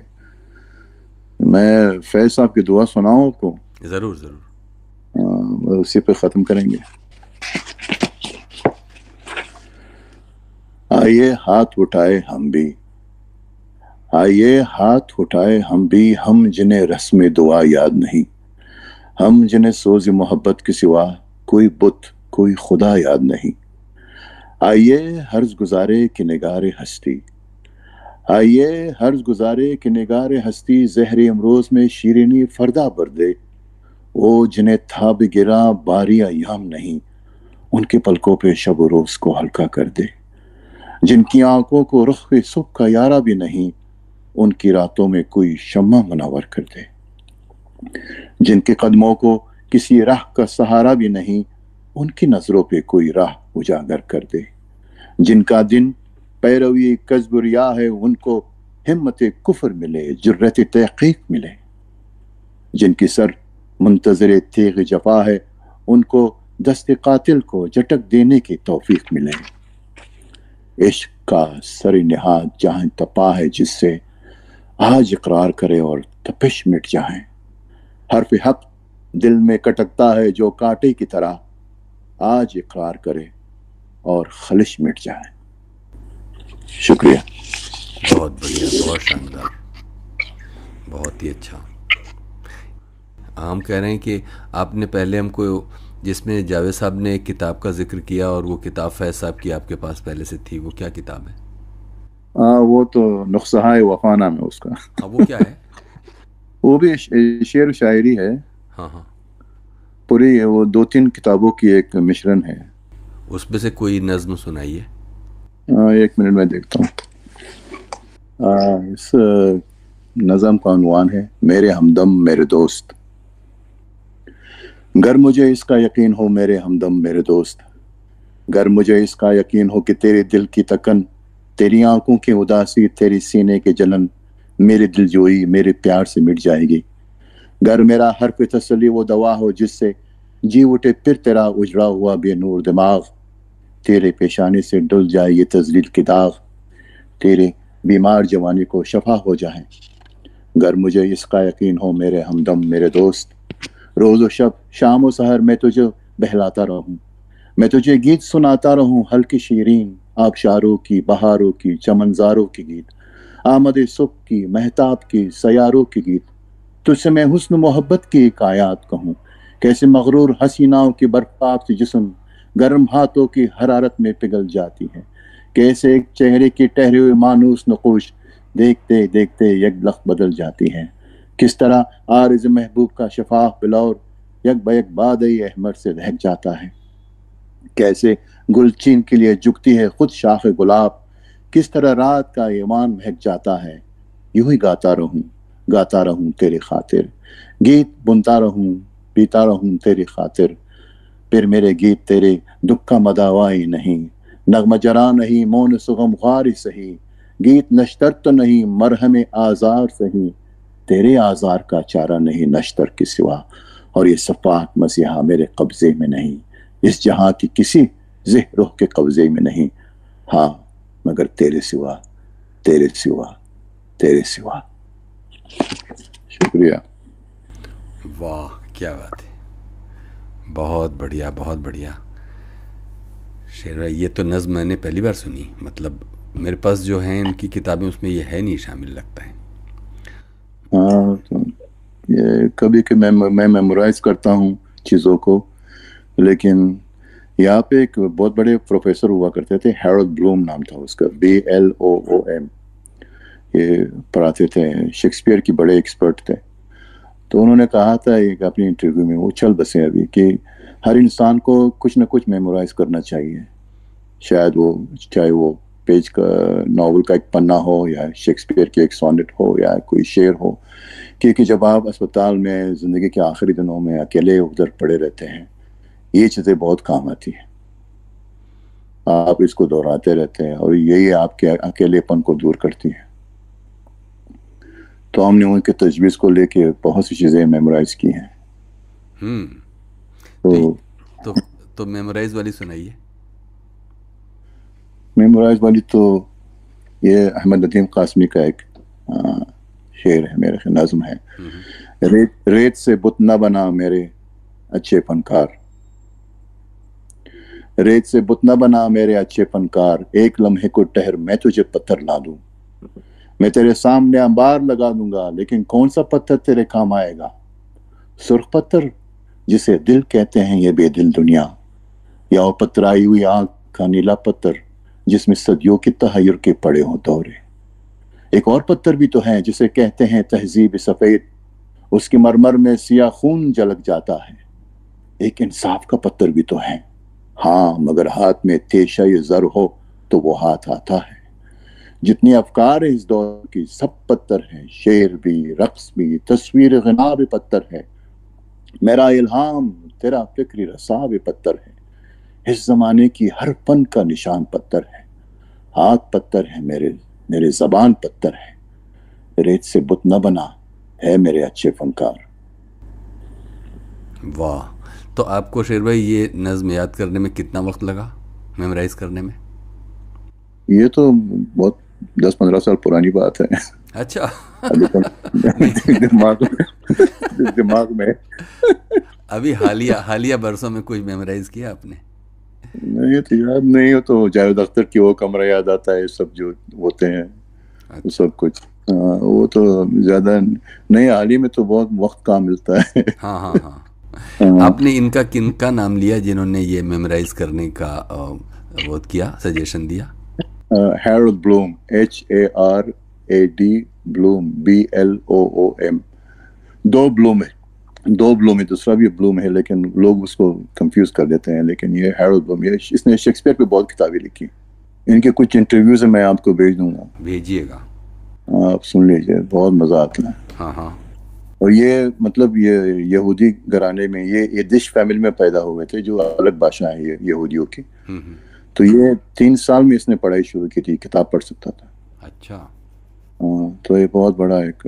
मैं फैज साहब की दुआ सुनाऊं आपको? जरूर जरूर। उसी पे खत्म करेंगे। आइए हाथ उठाए हम भी, आइए हाथ उठाए हम भी, हम जिन्हें रस्म दुआ याद नहीं, हम जिन्हें सोज़ मोहब्बत के सिवा कोई बुत कोई खुदा याद नहीं। आइए हर्ज गुजारे कि निगारे हस्ती, आइए हर्ज गुजारे कि निगारे हस्ती, जहरे अमरोज में शीरीनी फरदा भर दे। वो जिन्हें था भी गिरा बारी अय्याम नहीं, उनके पलकों पे शब रोज को हल्का कर दे। जिनकी आंखों को रुख सुख का यारा भी नहीं, उनकी रातों में कोई शम्मा मुनव्वर कर दे। जिनके कदमों को किसी राह का सहारा भी नहीं, उनकी नजरों पे कोई राह उजागर कर दे। जिनका दिन पैरवी कज़्ब रिया है, उनको हिम्मत कुफर मिले, जुर्रत तहकीक मिले। जिनकी सर मुंतजर तेग जफा है, उनको दस्ते कातिल को झटक देने की तौफीक मिले। इश्क का सर निहाद जहां तपा है, जिससे आज इकरार करे और तपिश मिट जाए। हर्फ हक दिल में कटकता है जो कांटे की तरह, आज इकरार करे और खलिश मिट जाए। शुक्रिया। बहुत बढ़िया, बहुत शानदार, बहुत ही अच्छा। हम कह रहे हैं कि आपने पहले हमको, जिसमें जावेद साहब ने एक किताब का जिक्र किया, और वो किताब फैज साहब की आपके पास पहले से थी, वो क्या किताब है? वो तो नुस्ख़ा-ए वफ़ा नाम है उसका। वो क्या है? वो भी शेर शायरी है। हाँ हाँ, पूरी वो 2-3 किताबों की एक मिश्रण है। उसमें से कोई नज्म सुनाइए। 1 मिनट में देखता हूँ। इस नज़म का उन्वान है मेरे हमदम मेरे दोस्त। गर मुझे इसका यकीन हो मेरे हमदम मेरे दोस्त, गर मुझे इसका यकीन हो कि तेरे दिल की तकन, तेरी आंखों की उदासी, तेरी सीने के जलन, मेरे दिल जोई मेरे प्यार से मिट जाएगी। गर मेरा हर्फ तसल्ली वो दवा हो जिससे जी उठे फिर तेरा उजड़ा हुआ बेनूर दिमाग, तेरे पेशानी से डुल जाए ये तजलील की दाग, तेरे बीमार जवानी को शफा हो जाए। गर मुझे इसका यकीन हो मेरे हमदम मेरे दोस्त, रोज़ और शब शाम और सहर मैं तुझे बहलाता रहूं, मैं तुझे गीत सुनाता रहूं, हल्की शीरीन आबशारों की, बहारों की, चमनजारों की गीत, आमद सुख की, महताब की, सयारों की गीत। तुझसे मैं हुस्न मोहब्बत की एक आयात कहूँ, कैसे मगरूर हसीनाओं की बर्फाब से जिस्म गर्म हाथों की हरारत में पिघल जाती है, कैसे एक चेहरे की ठहरे हुए मानूस नकोश देखते देखते यकलख बदल जाती है। किस तरह आरिज़ महबूब का शफाफ बिलौर यक बयक बादई अहमर से दहक जाता है, कैसे गुलचीन के लिए झुकती है खुद शाख गुलाब, किस तरह रात का ईमान महक जाता है। यूं ही गाता रहूं तेरी खातिर, गीत बुनता रहूं पीता रहूं तेरी खातिर, फिर मेरे गीत तेरे दुख का मदावाई नहीं, नगमा जरा नहीं मौन सुगम ख्वारी सही, गीत नश्तर तो नहीं मरहम आजार सही, तेरे आजार का चारा नहीं नश्तर के सिवा, और ये सफाक मसीहा मेरे कब्जे में नहीं, इस जहां की किसी ज़ेह-रूह के कब्जे में नहीं, हाँ मगर तेरे सिवा, तेरे सिवा, तेरे सिवा। शुक्रिया। वाह क्या बात है, बहुत बढ़िया बहुत बढ़िया। शेर भाई ये तो नज़्म मैंने पहली बार सुनी, मतलब मेरे पास जो हैं इनकी किताबें उसमें ये है नहीं शामिल लगता है। हाँ तो ये कभी कि मैं मेमोराइज करता हूँ चीज़ों को, लेकिन यहाँ पे एक बहुत बड़े प्रोफेसर हुआ करते थे, हैरोल्ड ब्लूम नाम था उसका, BLOOM। ये पढ़ाते थे, शेक्सपियर की बड़े एक्सपर्ट थे। तो उन्होंने कहा था एक अपनी इंटरव्यू में, वो चल बसे अभी, कि हर इंसान को कुछ ना कुछ मेमोराइज करना चाहिए, शायद वो चाहे वो पेज का नॉवल का एक पन्ना हो, या शेक्सपियर के एक सोनेट हो, या कोई शेर हो, क्योंकि जब आप अस्पताल में ज़िंदगी के आखिरी दिनों में अकेले उधर पड़े रहते हैं, ये चीज़ें बहुत काम आती हैं। आप इसको दोहराते रहते हैं और यही आपके अकेलेपन को दूर करती है। तो हमने उनके तजवीज़ को लेके बहुत सी चीज़ें मेमोराइज की हैं। तो तो मेमोराइज वाली सुनाइए। मेमोराइज वाली तो ये अहमद नदीम कासमी का एक शेर है, मेरे नज़्म है। रेत से बुत न बना मेरे अच्छे फनकार, रेत से बुत न बना मेरे अच्छे फनकार, एक लम्हे को ठहर मैं तुझे पत्थर ला दूं, मैं तेरे सामने अंबार लगा दूंगा, लेकिन कौन सा पत्थर तेरे काम आएगा, सुर्ख पत्थर जिसे दिल कहते हैं ये बेदिल दुनिया, या वो पतराई हुई आग का नीला पत्थर जिसमें सदियों के तहय्युर के पड़े हों दौरे। एक और पत्थर भी तो है जिसे कहते हैं तहजीब सफेद, उसके मरमर में सिया खून झलक जाता है। एक इंसाफ का पत्थर भी तो है, हाँ मगर हाथ में तेशा ये जर हो तो वो हाथ आता है। जितनी अफकार है इस दौर की सब पत्थर है, शेर भी, रक्स भी, तस्वीर गना भी पत्थर है, मेरा इल्हाम तेरा फिक्री रसा भी पत्थर है, इस जमाने की हर पन का निशान पत्थर है, हाथ पत्थर है मेरे, मेरे जबान पत्थर है, रेत से बुत न बना है मेरे अच्छे फनकार। वाह, तो आपको शेर भाई ये नज़्म याद करने में कितना वक्त लगा, मेमोराइज करने में? ये तो बहुत 10-15 साल पुरानी बात है। अच्छा। अभी तो दिमाग में अभी हालिया बरसों में कुछ मेमोराइज किया आपने? नहीं तो याद नहीं हो, तो जावेद अख्तर की वो कमरा याद आता है, सब जो होते हैं। अच्छा। सब कुछ वो तो ज्यादा नहीं, हाल ही में तो बहुत वक्त कहाँ मिलता है। हाँ हाँ हाँ। आपने इनका किनका नाम लिया जिन्होंने ये मेमोराइज करने का वो किया, सजेशन दिया? Harold Bloom, HARAD Bloom, BLOOM। दो ब्लूम है, दूसरा भी ब्लूम है, लेकिन लोग उसको कंफ्यूज कर देते हैं। लेकिन ये हैरोल्ड ब्लूम, ये इसने शेक्सपियर पे बहुत किताबें लिखी। इनके कुछ इंटरव्यूज मैं आपको भेज दूंगा, भेजिएगा, आप सुन लीजिए, बहुत मजा आता है। हाँ हाँ। और ये मतलब ये यहूदी घराने में, ये दिश फैमिली में पैदा हुए थे, जो अलग भाषा है ये यहूदियों की। तो ये 3 साल में इसने पढ़ाई शुरू की थी, किताब पढ़ सकता था। अच्छा। तो ये बहुत बड़ा एक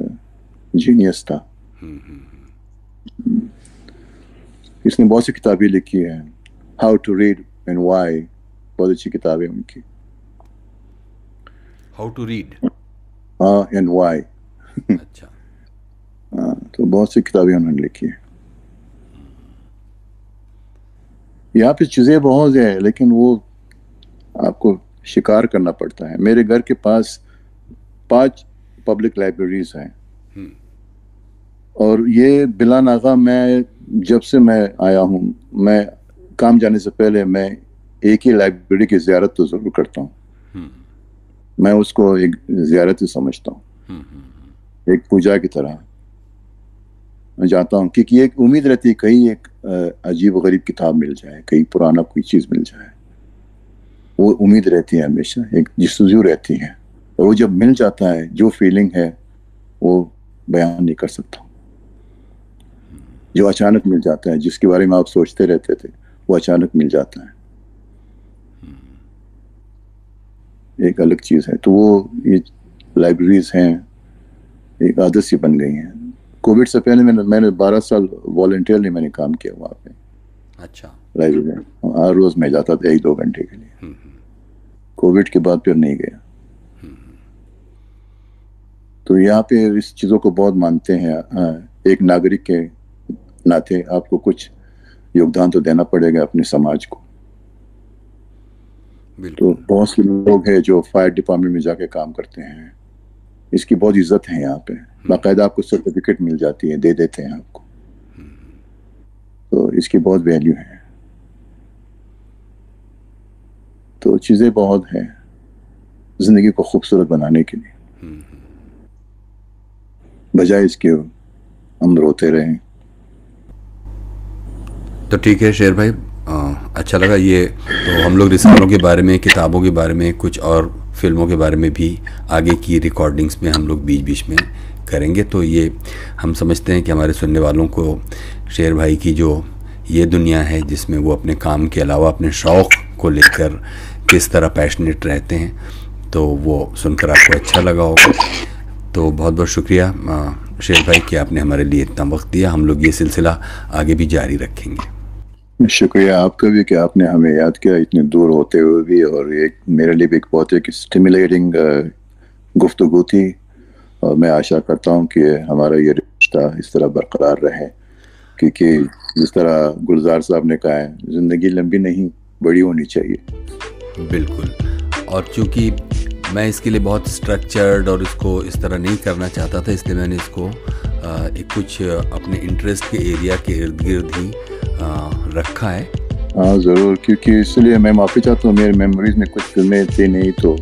जीनियस था। इसने बहुत सी किताबें लिखी है, how to read and why, बहुत अच्छी किताब है उनकी। How to read and why. अच्छा। तो बहुत सी किताबें उन्होंने लिखी है। यहाँ पे चीजें बहुत है, लेकिन वो आपको शिकार करना पड़ता है। मेरे घर के पास 5 पब्लिक लाइब्रेरीज हैं, और ये बिला नागा मैं जब से मैं आया हूँ, मैं काम जाने से पहले मैं एक ही लाइब्रेरी की ज़ियारत तो ज़रूर करता हूँ। मैं उसको एक ज़ियारत ही समझता हूँ, एक पूजा की तरह मैं जाता हूँ, क्योंकि एक उम्मीद रहती है कहीं एक अजीब व गरीब किताब मिल जाए, कहीं पुराना कोई चीज़ मिल जाए। वो उम्मीद रहती है हमेशा, एक जिस्तजू रहती है, और वो जब मिल जाता है, जो फीलिंग है वो बयान नहीं कर सकता। जो अचानक मिल जाता है, जिसके बारे में आप सोचते रहते थे, वो अचानक मिल जाता है। एक अलग चीज़ है। तो वो ये लाइब्रेरीज हैं, एक आदत सी बन गई हैं। कोविड से पहले मैंने 12 साल वॉलंटियरली मैंने काम किया वहाँ पे। अच्छा। लाइब्रेरी में हर रोज मैं जाता था 1-2 घंटे के लिए। कोविड के बाद फिर नहीं गया। तो यहाँ पे इस चीज़ों को बहुत मानते हैं। एक नागरिक के नाते आपको कुछ योगदान तो देना पड़ेगा अपने समाज को। तो बहुत से लोग हैं जो फायर डिपार्टमेंट में जाके काम करते हैं, इसकी बहुत इज्जत है यहाँ पे। बाकायदा आपको सर्टिफिकेट मिल जाती है, दे देते हैं आपको। तो इसकी बहुत वैल्यू है। तो चीज़ें बहुत हैं जिंदगी को खूबसूरत बनाने के लिए, बजाय इसके हम रोते रहें। तो ठीक है शेर भाई, अच्छा लगा ये। तो हम लोग रिसालों के बारे में, किताबों के बारे में, कुछ और फिल्मों के बारे में भी आगे की रिकॉर्डिंग्स में हम लोग बीच बीच में करेंगे। तो ये हम समझते हैं कि हमारे सुनने वालों को शेर भाई की जो ये दुनिया है जिसमें वो अपने काम के अलावा अपने शौक़ को लेकर किस तरह पैशनेट रहते हैं, तो वो सुनकर आपको अच्छा लगा होगा। तो बहुत बहुत शुक्रिया शेर भाई कि आपने हमारे लिए इतना वक्त दिया। हम लोग ये सिलसिला आगे भी जारी रखेंगे। शुक्रिया आपका भी कि आपने हमें याद किया इतने दूर होते हुए भी। और एक मेरे लिए भी एक बहुत एक स्टिमुलेटिंग गुफ्तगू थी, और मैं आशा करता हूँ कि हमारा ये रिश्ता इस तरह बरकरार रहे, क्योंकि जिस तरह गुलजार साहब ने कहा है, ज़िंदगी लंबी नहीं बड़ी होनी चाहिए। बिल्कुल। और चूँकि मैं इसके लिए बहुत स्ट्रक्चर्ड और इसको इस तरह नहीं करना चाहता था, इसलिए मैंने इसको एक कुछ अपने इंटरेस्ट के एरिया के इर्द गिर्द ही रखा है। हाँ ज़रूर, क्योंकि इसलिए मैं माफ़ी चाहता हूँ, मेरे मेमोरीज में कुछ फिल्में थी नहीं तो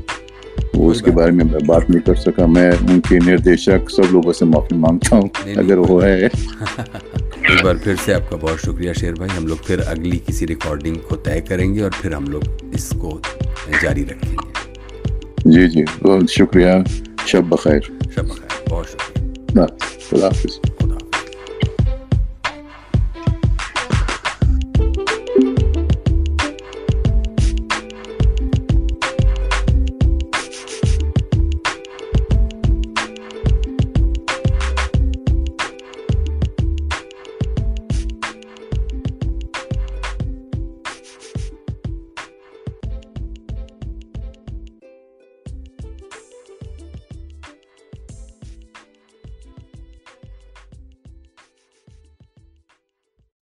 वो उसके बारे में मैं बात नहीं कर सका। मैं उनके निर्देशक सब लोगों से माफ़ी मांगता हूँ अगर वो है। एक बार फिर से आपका बहुत शुक्रिया शेर भाई। हम लोग फिर अगली किसी रिकॉर्डिंग को तय करेंगे और फिर हम लोग इसको जारी रखेंगे। जी जी, बहुत शुक्रिया। शब बखैर। शब बखैर, बहुत शुक्रिया। खुदा हाफिज़।